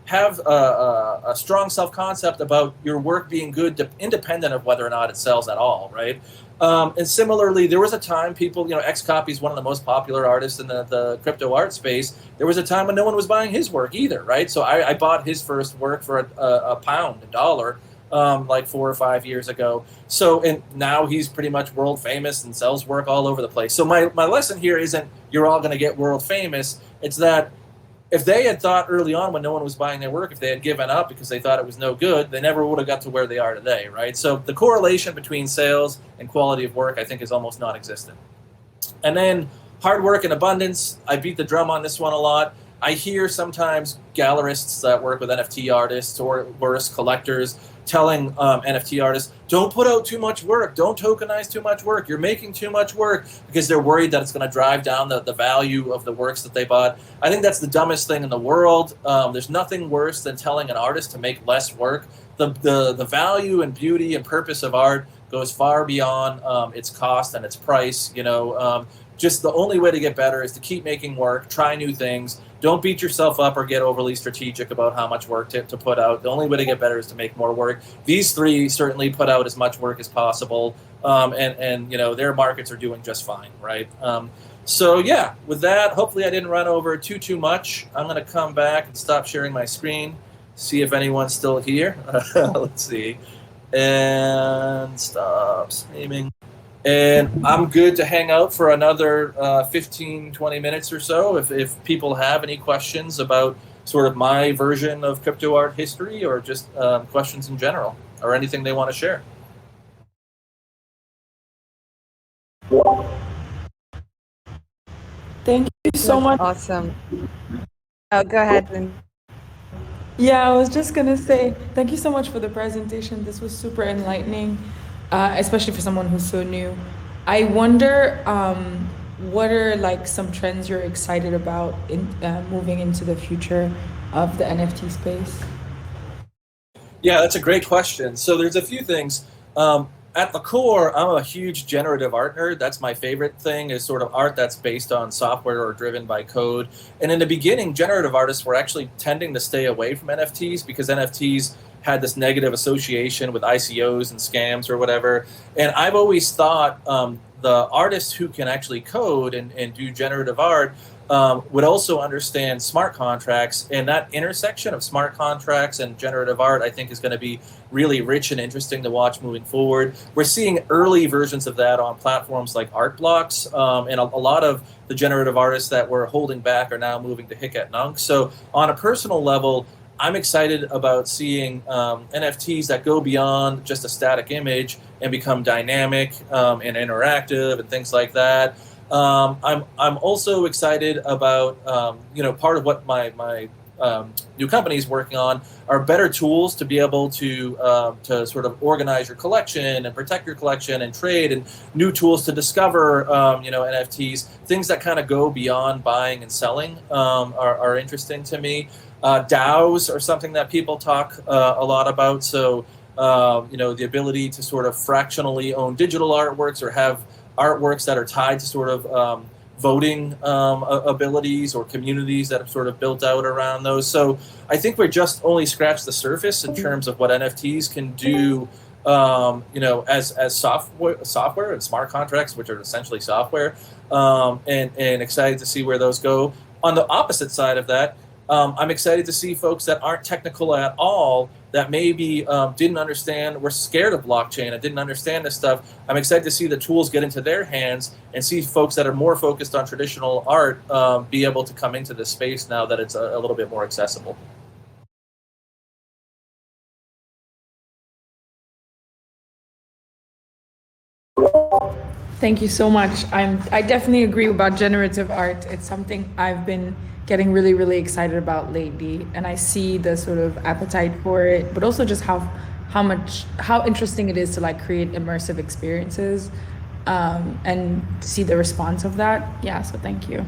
Have a strong self-concept about your work being good independent of whether or not it sells at all, right? And similarly, there was a time people, Xcopy is one of the most popular artists in the crypto art space. There was a time when no one was buying his work either, right? So I bought his first work for a pound, $1. 4 or 5 years ago. So, and now he's pretty much world famous and sells work all over the place. So my lesson here isn't you're all going to get world famous. It's that if they had thought early on when no one was buying their work, if they had given up because they thought it was no good, they never would have got to where they are today, right? So the correlation between sales and quality of work, I think, is almost non-existent. And then hard work in abundance. I beat the drum on this one a lot. I hear sometimes gallerists that work with NFT artists or worse collectors telling NFT artists, don't put out too much work, don't tokenize too much work, you're making too much work, because they're worried that it's going to drive down the value of the works that they bought. I think that's the dumbest thing in the world. There's nothing worse than telling an artist to make less work. The value and beauty and purpose of art goes far beyond its cost and its price. Just the only way to get better is to keep making work, try new things. Don't beat yourself up or get overly strategic about how much work to put out. The only way to get better is to make more work. These three certainly put out as much work as possible, and their markets are doing just fine, right? So yeah, with that, hopefully I didn't run over too much. I'm going to come back and stop sharing my screen, see if anyone's still here. Let's see, and stop streaming. And I'm good to hang out for another 15, 20 minutes or so if people have any questions about sort of my version of crypto art history, or just questions in general, or anything they want to share. Thank you so much. Awesome. Oh, go ahead, Lynn. Yeah, I was just going to say, thank you so much for the presentation. This was super enlightening, especially for someone who's so new. I wonder, what are like some trends you're excited about in moving into the future of the NFT space? Yeah, that's a great question. So there's a few things. At the core, I'm a huge generative art nerd. That's my favorite thing, is sort of art that's based on software or driven by code. And in the beginning, generative artists were actually tending to stay away from NFTs because NFTs had this negative association with ICOs and scams or whatever. And I've always thought the artists who can actually code and do generative art would also understand smart contracts, and that intersection of smart contracts and generative art, I think, is going to be really rich and interesting to watch moving forward. We're seeing early versions of that on platforms like Art Blocks, and a lot of the generative artists that were holding back are now moving to Hic et Nunc. So on a personal level, I'm excited about seeing NFTs that go beyond just a static image and become dynamic and interactive and things like that. I'm also excited about part of what my new company is working on are better tools to be able to sort of organize your collection and protect your collection and trade, and new tools to discover NFTs. Things that kind of go beyond buying and selling are interesting to me. DAOs are something that people talk a lot about. So the ability to sort of fractionally own digital artworks, or have artworks that are tied to sort of voting abilities or communities that have sort of built out around those. So I think we're just only scratched the surface in terms of what NFTs can do, as software and smart contracts, which are essentially software, and excited to see where those go. On the opposite side of that, I'm excited to see folks that aren't technical at all, that maybe didn't understand, were scared of blockchain and didn't understand this stuff. I'm excited to see the tools get into their hands, and see folks that are more focused on traditional art be able to come into this space now that it's a little bit more accessible. Thank you so much. I definitely agree about generative art. It's something I've been getting really, really excited about lately, and I see the sort of appetite for it, but also just how interesting it is to like create immersive experiences, and see the response of that. Yeah, so thank you.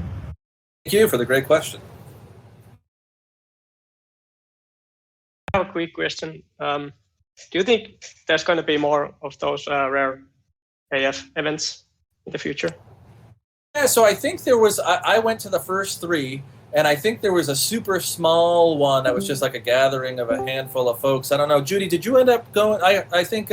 Thank you for the great question. I have a quick question. Do you think there's going to be more of those rare AF events in the future? Yeah, so I think there was, I went to the first three, and I think there was a super small one that was just like a gathering of a handful of folks. I don't know, Judy, did you end up going? I think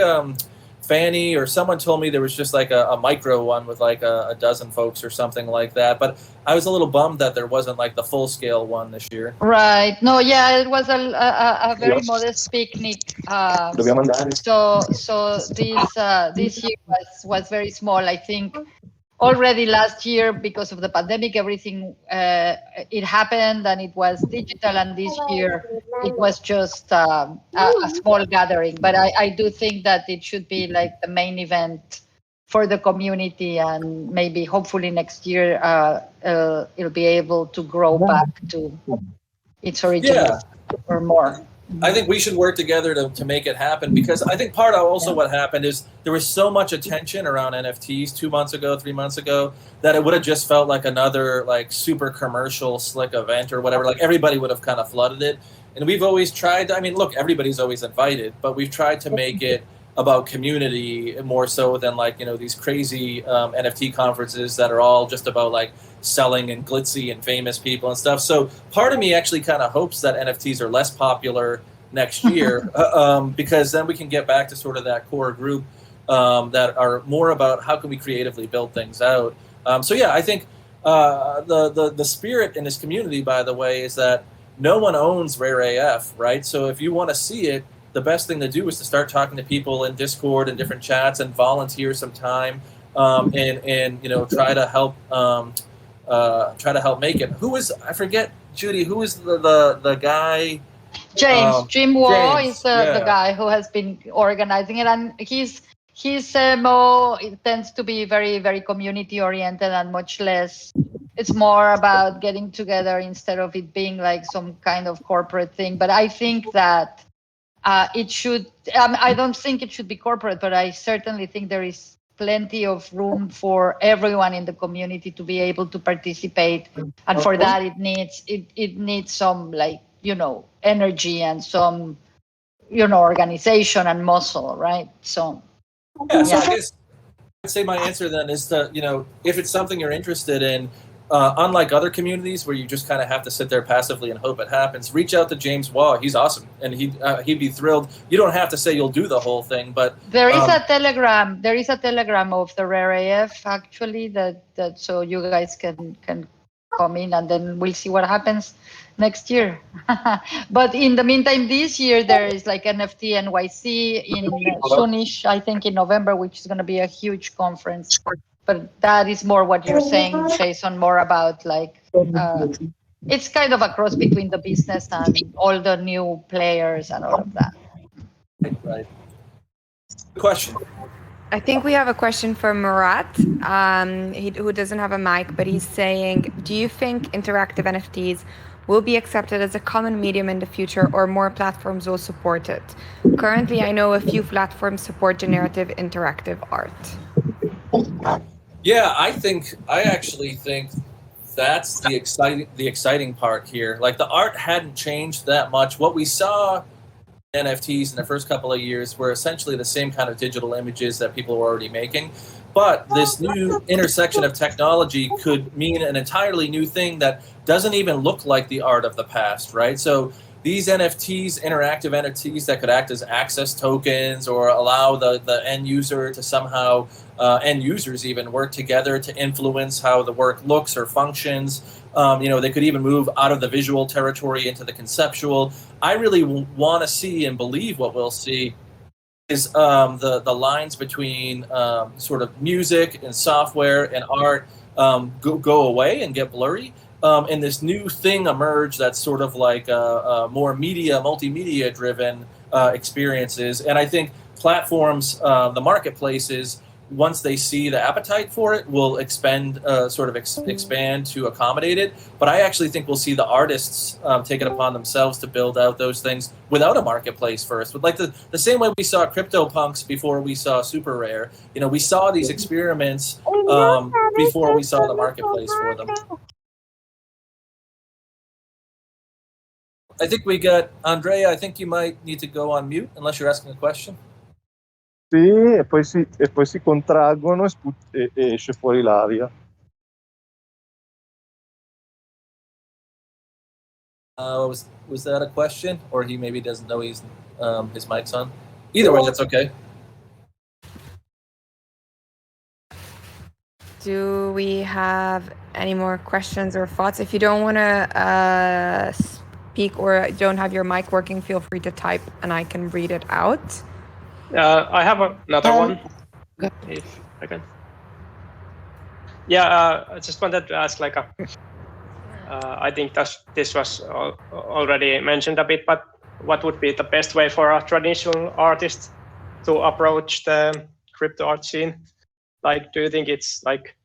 Fanny or someone told me there was just like a micro one with like a dozen folks or something like that. But I was a little bummed that there wasn't like the full scale one this year. Right. No, yeah, it was a very modest picnic. So this year was very small. I think already last year, because of the pandemic, everything it happened and it was digital, and this year it was just a small gathering. But I do think that it should be like the main event for the community, and maybe hopefully next year it'll be able to grow back to its original or more. I think we should work together to make it happen, because I think part of also what happened is there was so much attention around NFTs 2 months ago, 3 months ago, that it would have just felt like another like super commercial slick event or whatever. Like everybody would have kind of flooded it. And we've always tried, I mean, look, everybody's always invited, but we've tried to make it about community more so than like, you know, these crazy NFT conferences that are all just about like selling and glitzy and famous people and stuff. So part of me actually kind of hopes that NFTs are less popular next year because then we can get back to sort of that core group that are more about how can we creatively build things out. So yeah, I think the spirit in this community, by the way, is that no one owns Rare AF, right? So if you want to see it, the best thing to do is to start talking to people in Discord and different chats and volunteer some time and you know try to help make it. Who is, I forget, Judy, who is the guy? Jim Waugh is the guy who has been organizing it, and his MO, it tends to be very, very community oriented and much less. It's more about getting together instead of it being like some kind of corporate thing. But I think that it should. I don't think it should be corporate, but I certainly think there is plenty of room for everyone in the community to be able to participate, and for that it needs some, like, you know, energy and some, you know, organization and muscle, right? So yeah. So I guess I'd say my answer then is to, you know, if it's something you're interested in, unlike other communities where you just kind of have to sit there passively and hope it happens, reach out to James Waugh. He's awesome, and he'd be thrilled. You don't have to say you'll do the whole thing, but there is a telegram. There is a telegram of the Rare AF actually that so you guys can come in, and then we'll see what happens next year. But in the meantime, this year there is like NFT NYC in soonish, I think in November, which is going to be a huge conference. But that is more what you're saying, Jason, more about like, it's kind of a cross between the business and all the new players and all of that. Right. Question. I think we have a question from Murat, who doesn't have a mic, but he's saying, do you think interactive NFTs will be accepted as a common medium in the future, or more platforms will support it? Currently, I know a few platforms support generative interactive art. Yeah, I actually think that's the exciting part here. Like the art hadn't changed that much. What we saw in NFTs in the first couple of years were essentially the same kind of digital images that people were already making. But this new intersection of technology could mean an entirely new thing that doesn't even look like the art of the past, right? So these NFTs, interactive NFTs that could act as access tokens or allow the end user to somehow, end users even, work together to influence how the work looks or functions. You know, they could even move out of the visual territory into the conceptual. I really want to see and believe what we'll see is the lines between sort of music and software and art go away and get blurry. And this new thing emerge that's sort of like more multimedia-driven experiences. And I think platforms, the marketplaces, once they see the appetite for it, will expand to accommodate it. But I actually think we'll see the artists take it upon themselves to build out those things without a marketplace first. But like the same way we saw CryptoPunks before we saw Super Rare. You know, we saw these experiments before we saw the marketplace for them. I think we got Andrea. I think you might need to go on mute unless you're asking a question. Sì, e poi si contraggono e esce fuori l'aria. Was that a question, or he maybe doesn't know his mic's on? Either way, that's okay. Do we have any more questions or thoughts? If you don't want to speak or don't have your mic working, feel free to type and I can read it out. I have another one, if I can. Yeah, I just wanted to ask, like, I think this was already mentioned a bit, but what would be the best way for a traditional artist to approach the crypto art scene? Like, do you think it's like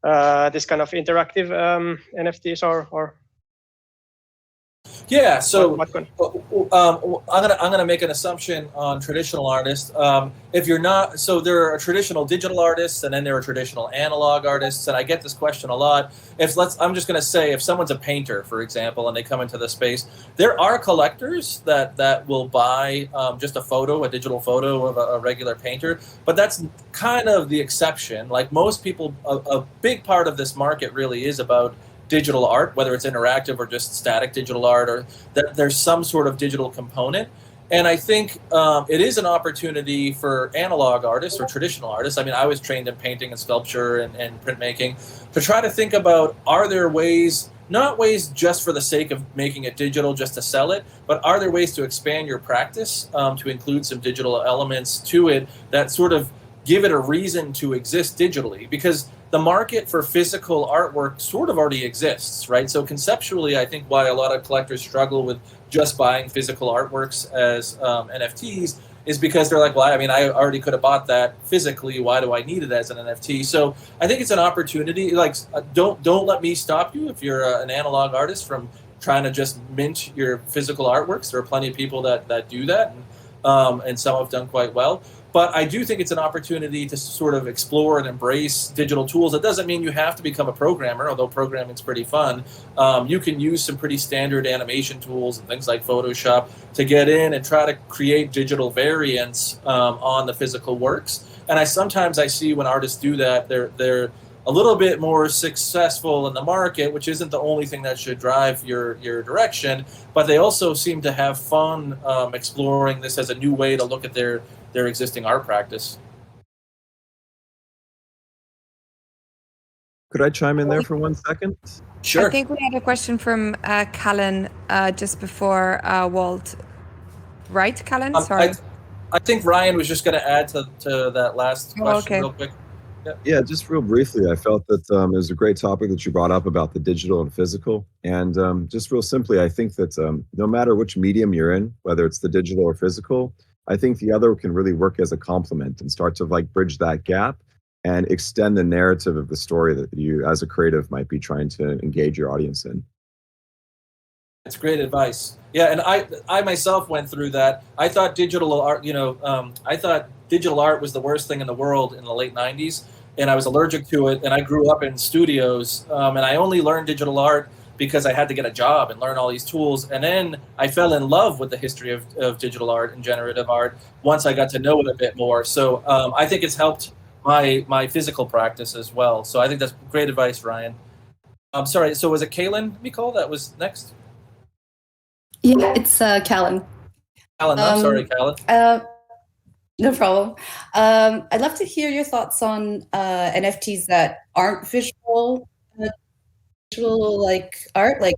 this kind of interactive NFTs or Yeah, so what kind? I'm gonna make an assumption on traditional artists. If you're not, so there are traditional digital artists, and then there are traditional analog artists, and I get this question a lot. I'm just gonna say, if someone's a painter, for example, and they come into the space, there are collectors that will buy just a digital photo of a regular painter, but that's kind of the exception. Like most people, a big part of this market really is about digital art, whether it's interactive or just static digital art, or that there's some sort of digital component. And I think it is an opportunity for analog artists or traditional artists. I mean, I was trained in painting and sculpture and printmaking, to try to think about, are there ways, not ways just for the sake of making it digital just to sell it, but are there ways to expand your practice to include some digital elements to it that sort of give it a reason to exist digitally? Because the market for physical artwork sort of already exists, right? So conceptually, I think why a lot of collectors struggle with just buying physical artworks as NFTs is because they're like, well, I mean, I already could have bought that physically. Why do I need it as an NFT? So I think it's an opportunity. Like, don't let me stop you if you're an analog artist from trying to just mint your physical artworks. There are plenty of people that do that, and some have done quite well. But I do think it's an opportunity to sort of explore and embrace digital tools. It doesn't mean you have to become a programmer, although programming's pretty fun. You can use some pretty standard animation tools and things like Photoshop to get in and try to create digital variants on the physical works. And sometimes I see when artists do that, they're a little bit more successful in the market, which isn't the only thing that should drive your direction, but they also seem to have fun exploring this as a new way to look at their existing art practice. Could I chime in there for 1 second? Sure. I think we had a question from Callan just before Walt. Right, Callan? Sorry. I think Ryan was just going to add to that last question real quick. Yeah, just real briefly, I felt that it was a great topic that you brought up about the digital and physical. And just real simply, I think that no matter which medium you're in, whether it's the digital or physical, I think the other can really work as a complement and start to like bridge that gap and extend the narrative of the story that you as a creative might be trying to engage your audience in. That's great advice. Yeah, and I myself went through that. I thought digital art, I thought digital art was the worst thing in the world in the late 90s, and I was allergic to it, and I grew up in studios, and I only learned digital art because I had to get a job and learn all these tools. And then I fell in love with the history of digital art and generative art once I got to know it a bit more. So I think it's helped my physical practice as well. So I think that's great advice, Ryan. I'm sorry, so was it Kaylin, Nicole, that was next? Yeah, it's Callan. Callan, I'm sorry, Callan. No problem. I'd love to hear your thoughts on NFTs that aren't visual like art, like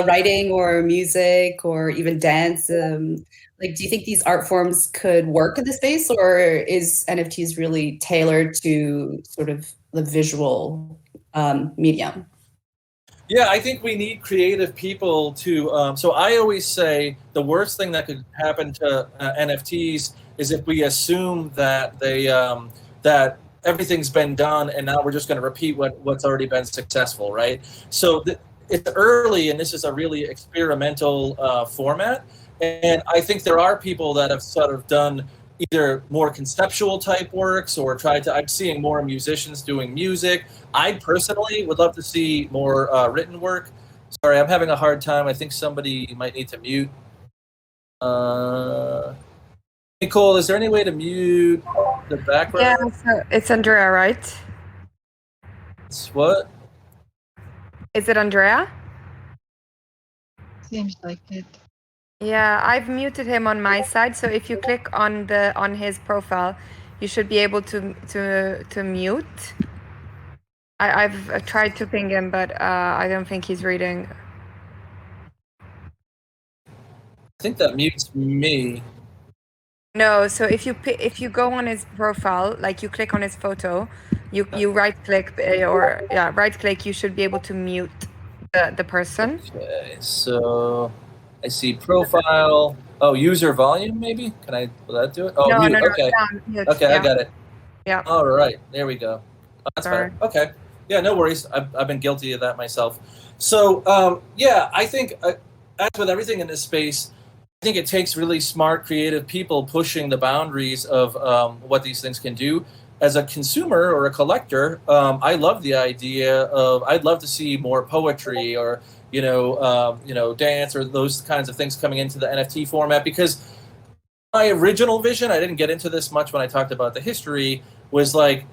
writing or music or even dance. Like, do you think these art forms could work in the space, or is NFTs really tailored to sort of the visual medium? Yeah, I think we need creative people to. So I always say the worst thing that could happen to NFTs is if we assume that that everything's been done and now we're just going to repeat what's already been successful, right? So it's early, and this is a really experimental format. And I think there are people that have sort of done either more conceptual type works or I'm seeing more musicians doing music. I personally would love to see more written work. Sorry, I'm having a hard time. I think somebody might need to mute. Nicole, is there any way to mute the background? Yeah, so it's Andrea, right? It's what? Is it Andrea? Seems like it. Yeah, I've muted him on my side. So if you click on his profile, you should be able to mute. I've tried to ping him, but I don't think he's reading. I think that mutes me. No, so if you go on his profile, like you click on his photo, you right click Okay, right click, you should be able to mute the person. so I see profile. Oh, user volume, maybe? Will that do it? Oh, No, mute. no, no. Okay. Mute, Okay, yeah. I got it. Yeah. All right, there we go. Oh, that's Sorry. better. Okay. Yeah, no worries. I've been guilty of that myself. So, yeah, I think, as with everything in this space, I think it takes really smart, creative people pushing the boundaries of what these things can do. As a consumer or a collector, I love the idea of, I'd love to see more poetry or, dance or those kinds of things coming into the NFT format, because my original vision, I didn't get into this much when I talked about the history, was like,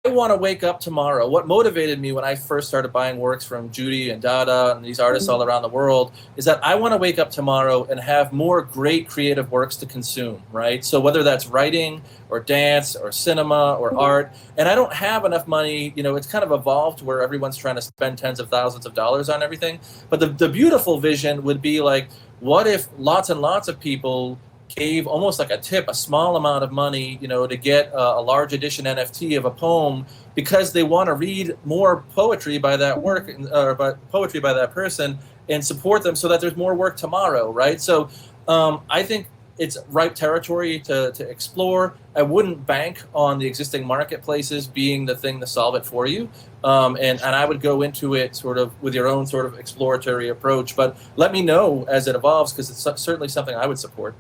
I want to wake up tomorrow. What motivated me when I first started buying works from Judy and Dada and these artists all around the world is that I want to wake up tomorrow and have more great creative works to consume, right? So whether that's writing or dance or cinema or art, and I don't have enough money, it's kind of evolved where everyone's trying to spend tens of thousands of dollars on everything. But the beautiful vision would be like, what if lots and lots of people gave almost like a tip, a small amount of money, to get a large edition NFT of a poem because they want to read more poetry by that work or by poetry by that person and support them so that there's more work tomorrow, right? So I think it's ripe territory to explore. I wouldn't bank on the existing marketplaces being the thing to solve it for you. And I would go into it sort of with your own sort of exploratory approach. But let me know as it evolves, because it's certainly something I would support.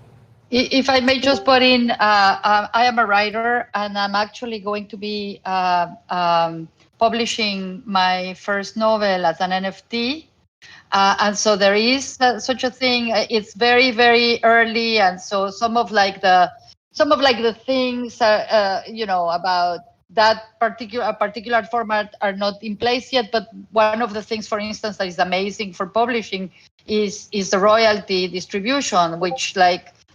If I may just put in, I am a writer, and I'm actually going to be publishing my first novel as an NFT. And so there is such a thing. It's very, very early, and so some of the things about that particular format are not in place yet. But one of the things, for instance, that is amazing for publishing is the royalty distribution, which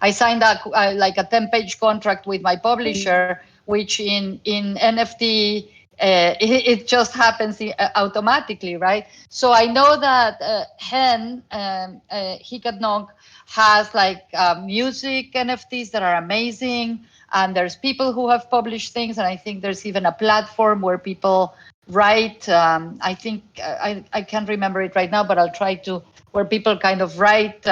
I signed a 10-page contract with my publisher, which in NFT, it just happens automatically, right? So I know that Hen Hikadnong has music NFTs that are amazing, and there's people who have published things, and I think there's even a platform where people write. I think I can't remember it right now, but I'll try to, where people kind of write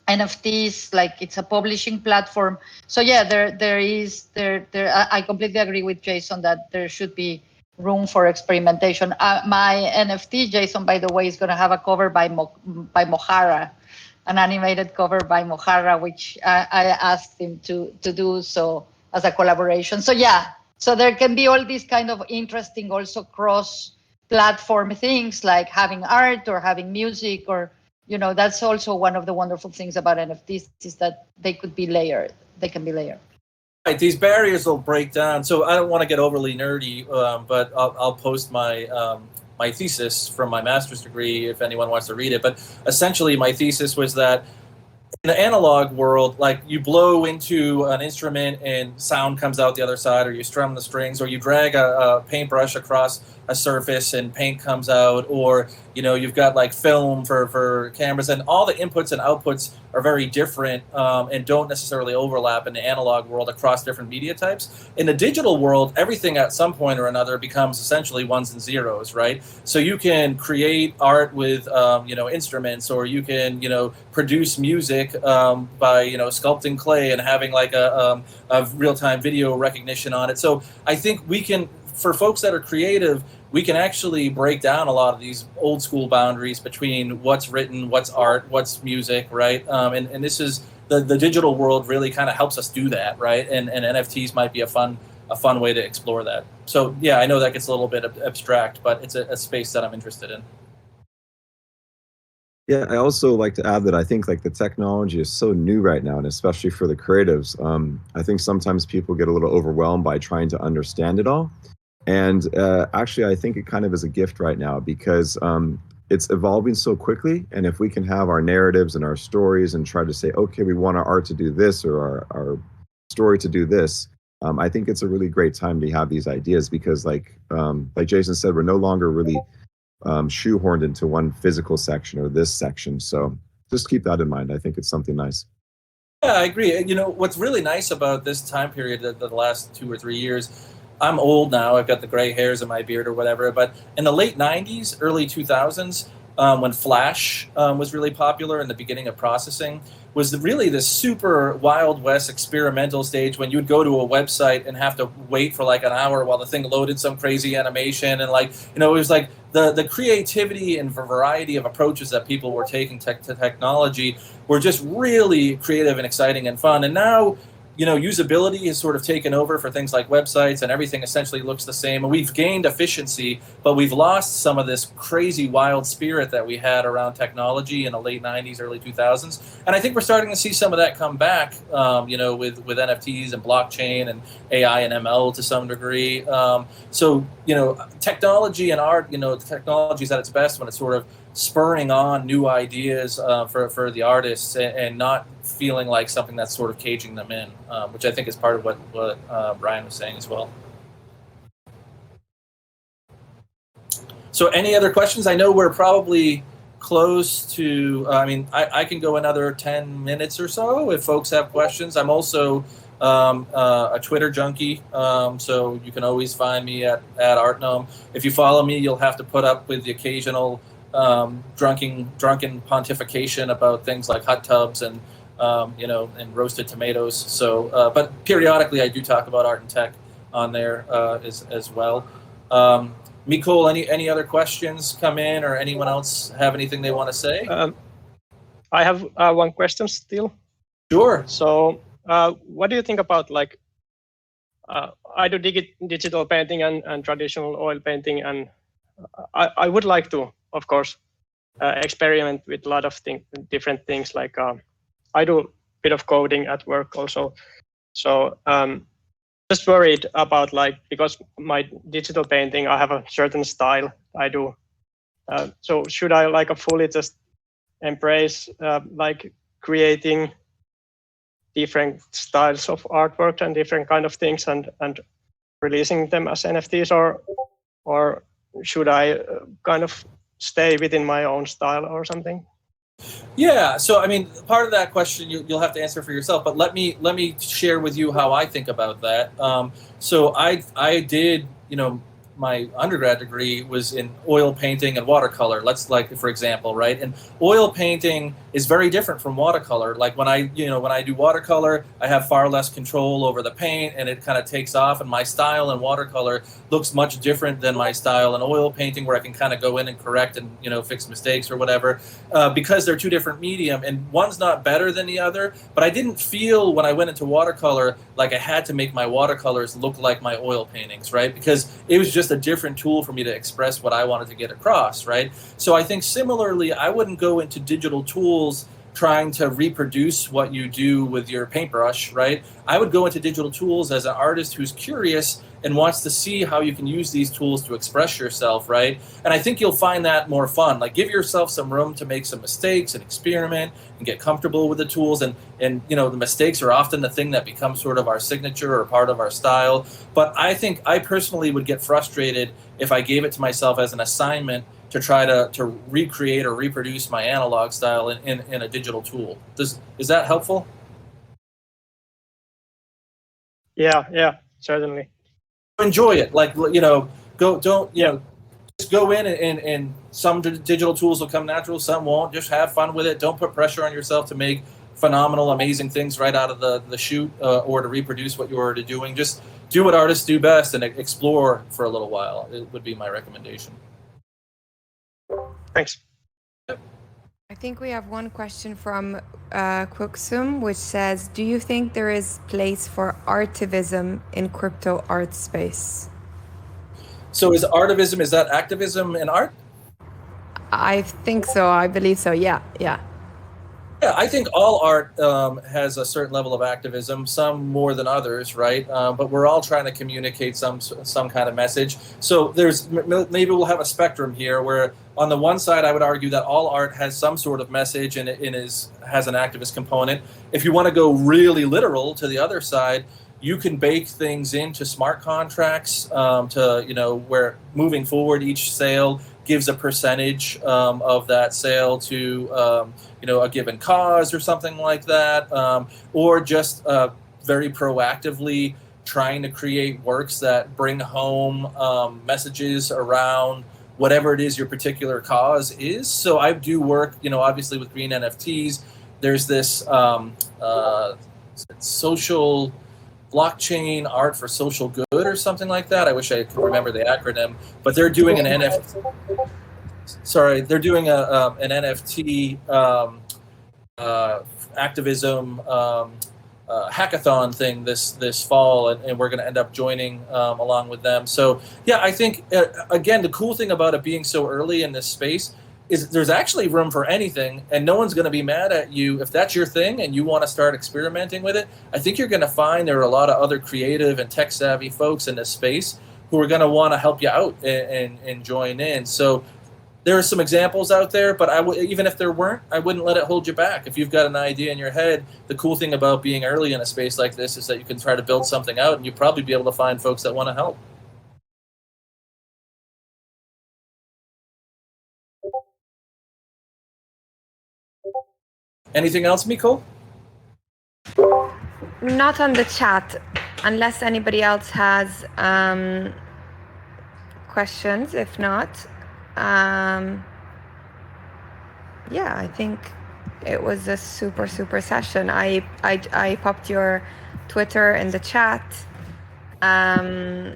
NFTs, like it's a publishing platform. So yeah, there is. I completely agree with Jason that there should be room for experimentation. My NFT, Jason, by the way, is going to have a cover by Mohara, an animated cover by Mohara, which I asked him to do so as a collaboration. So yeah, so there can be all these kind of interesting, also cross-platform things like having art or having music, or that's also one of the wonderful things about NFTs, is that they could be layered. They can be layered. Right, these barriers will break down. So I don't want to get overly nerdy, but I'll post my my thesis from my master's degree if anyone wants to read it. But essentially, my thesis was that in the analog world, like you blow into an instrument and sound comes out the other side, or you strum the strings, or you drag a paintbrush across a surface and paint comes out, or you've got like film for cameras, and all the inputs and outputs are very different and don't necessarily overlap in the analog world across different media types. In the digital world, everything at some point or another becomes essentially ones and zeros, right? So you can create art with instruments, or you can produce music by sculpting clay and having like a real-time video recognition on it. So I think we can, for folks that are creative, we can actually break down a lot of these old school boundaries between what's written, what's art, what's music, right? And this is the digital world really kind of helps us do that, right? And NFTs might be a fun way to explore that. So yeah, I know that gets a little bit abstract, but it's a space that I'm interested in. Yeah, I also like to add that I think like the technology is so new right now, and especially for the creatives. I think sometimes people get a little overwhelmed by trying to understand it all. And actually, I think it kind of is a gift right now, because it's evolving so quickly. And if we can have our narratives and our stories and try to say, okay, we want our art to do this, or our story to do this, I think it's a really great time to have these ideas, because like Jason said, we're no longer really shoehorned into one physical section or this section. So just keep that in mind. I think it's something nice. Yeah, I agree. What's really nice about this time period, the last 2 or 3 years, I'm old now, I've got the gray hairs in my beard or whatever, but in the late 90s, early 2000s, when Flash was really popular in the beginning of processing, was really this super Wild West experimental stage when you would go to a website and have to wait for like an hour while the thing loaded some crazy animation. And like, you know, it was like the creativity and variety of approaches that people were taking to technology were just really creative and exciting and fun. And now, you know, usability has sort of taken over for things like websites, and everything essentially looks the same. And we've gained efficiency, but we've lost some of this crazy wild spirit that we had around technology in the late 90s, early 2000s. And I think we're starting to see some of that come back, you know, with NFTs and blockchain and AI and ML to some degree. So, you know, technology and art, you know, technology is at its best when it's sort of spurring on new ideas for the artists, and not feeling like something that's sort of caging them in, which I think is part of what Brian was saying as well. So any other questions? I know we're probably close to, I mean, I can go another 10 minutes or so if folks have questions. I'm also a Twitter junkie, so you can always find me at Artnome. If you follow me, you'll have to put up with the occasional drunken pontification about things like hot tubs and you know, and roasted tomatoes. So, but periodically I do talk about art and tech on there as well. Mikol, any other questions come in, or anyone else have anything they want to say? I have one question still. Sure. So, what do you think about, like, I do digital painting and traditional oil painting, and I would like to, of course, experiment with a lot of different things. Like I do a bit of coding at work also. So just worried about, like, because my digital painting, I have a certain style I do. So should I like fully just embrace like creating different styles of artwork and different kind of things and releasing them as NFTs, or should I kind of stay within my own style or something? Yeah, so I mean, part of that question you'll have to answer for yourself, but let me share with you how I think about that. So I did, you know, my undergrad degree was in oil painting and watercolor. Let's, like, for example, right? And oil painting is very different from watercolor. Like when I do watercolor, I have far less control over the paint, and it kind of takes off. And my style in watercolor looks much different than my style in oil painting, where I can kind of go in and correct and, you know, fix mistakes or whatever, because they're two different medium, and one's not better than the other. But I didn't feel when I went into watercolor like I had to make my watercolors look like my oil paintings, right? Because it was just a different tool for me to express what I wanted to get across, right? So I think similarly, I wouldn't go into digital tools trying to reproduce what you do with your paintbrush, right? I would go into digital tools as an artist who's curious and wants to see how you can use these tools to express yourself, right? And I think you'll find that more fun. Like, give yourself some room to make some mistakes and experiment and get comfortable with the tools. And you know, the mistakes are often the thing that becomes sort of our signature or part of our style. But I think I personally would get frustrated if I gave it to myself as an assignment to try to recreate or reproduce my analog style in a digital tool. Is that helpful? Yeah, certainly. Enjoy it. Like, you know, just go in and some digital tools will come natural, some won't. Just have fun with it. Don't put pressure on yourself to make phenomenal, amazing things right out of the chute, or to reproduce what you're already doing. Just do what artists do best and explore for a little while. It would be my recommendation. Thanks. I think we have one question from Quixum, which says, do you think there is place for artivism in crypto art space? So is artivism, is that activism in art? I think so. I believe so. Yeah. Yeah, I think all art has a certain level of activism, some more than others, right? But we're all trying to communicate some kind of message. So maybe we'll have a spectrum here where on the one side, I would argue that all art has some sort of message and has an activist component. If you want to go really literal to the other side, you can bake things into smart contracts to, you know, where moving forward, each sale gives a percentage of that sale to, you know, a given cause or something like that, or just very proactively trying to create works that bring home messages around whatever it is your particular cause is. So I do work, obviously with green NFTs. There's this social blockchain art for social good or something like that. I wish I could remember the acronym, but they're doing an NFT. Sorry, they're doing an NFT activism hackathon thing this fall, and we're going to end up joining along with them. So yeah, I think again, the cool thing about it being so early in this space is there's actually room for anything, and no one's going to be mad at you if that's your thing and you want to start experimenting with it. I think you're going to find there are a lot of other creative and tech savvy folks in this space who are going to want to help you out and join in. So there are some examples out there, but even if there weren't, I wouldn't let it hold you back. If you've got an idea in your head, the cool thing about being early in a space like this is that you can try to build something out, and you'll probably be able to find folks that want to help. Anything else, Miko? Not on the chat, unless anybody else has questions. If not, yeah, I think it was a super session. I popped your Twitter in the chat, and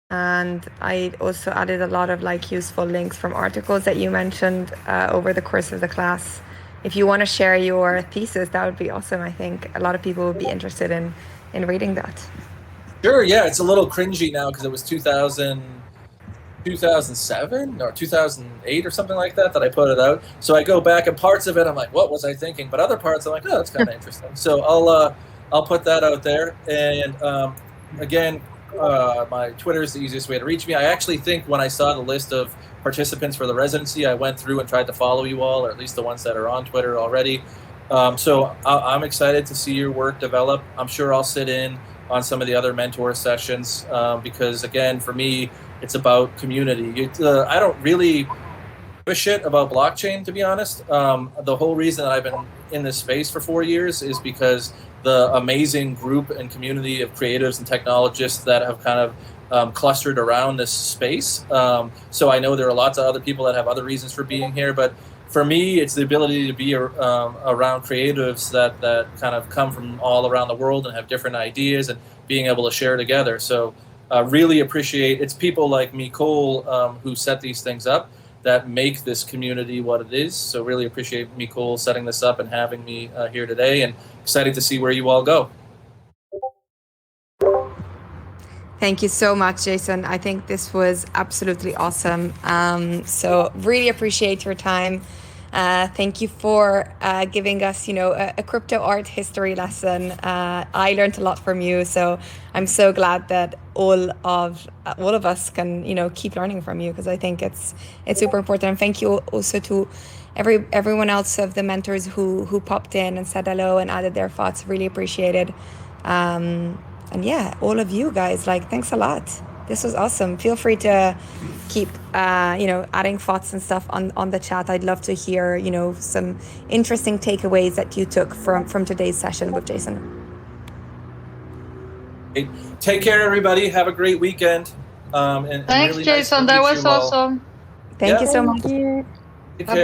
I also added a lot of useful links from articles that you mentioned over the course of the class. If you want to share your thesis, that would be awesome. I think a lot of people would be interested in reading that. Sure, yeah, it's a little cringy now because it was 2007 or 2008 or something like that I put it out. So I go back, and parts of it I'm like, what was I thinking? But other parts I'm like, oh, that's kind of interesting. So I'll put that out there. And again, my Twitter is the easiest way to reach me. I actually think when I saw the list of participants for the residency, I went through and tried to follow you all, or at least the ones that are on Twitter already. So I'm excited to see your work develop. I'm sure I'll sit in on some of the other mentor sessions because, again, for me, it's about community. I don't really give a shit about blockchain, to be honest. The whole reason that I've been in this space for 4 years is because the amazing group and community of creatives and technologists that have kind of clustered around this space. So I know there are lots of other people that have other reasons for being here, but for me, it's the ability to be around creatives that kind of come from all around the world and have different ideas and being able to share together. So really appreciate, it's people like Nicole who set these things up that make this community what it is. So really appreciate Nicole setting this up and having me here today, and excited to see where you all go. Thank you so much, Jason. I think this was absolutely awesome. So really appreciate your time. Thank you for giving us, a crypto art history lesson. I learned a lot from you, so I'm so glad that all of us can, keep learning from you, because I think it's super important. And thank you also to everyone else of the mentors who popped in and said hello and added their thoughts. Really appreciated. And yeah, all of you guys, thanks a lot. This was awesome. Feel free to keep, adding thoughts and stuff on the chat. I'd love to hear, some interesting takeaways that you took from today's session with Jason. Take care, everybody. Have a great weekend. And thanks, really Jason. Nice that was awesome. awesome. Thank you so much. Take care.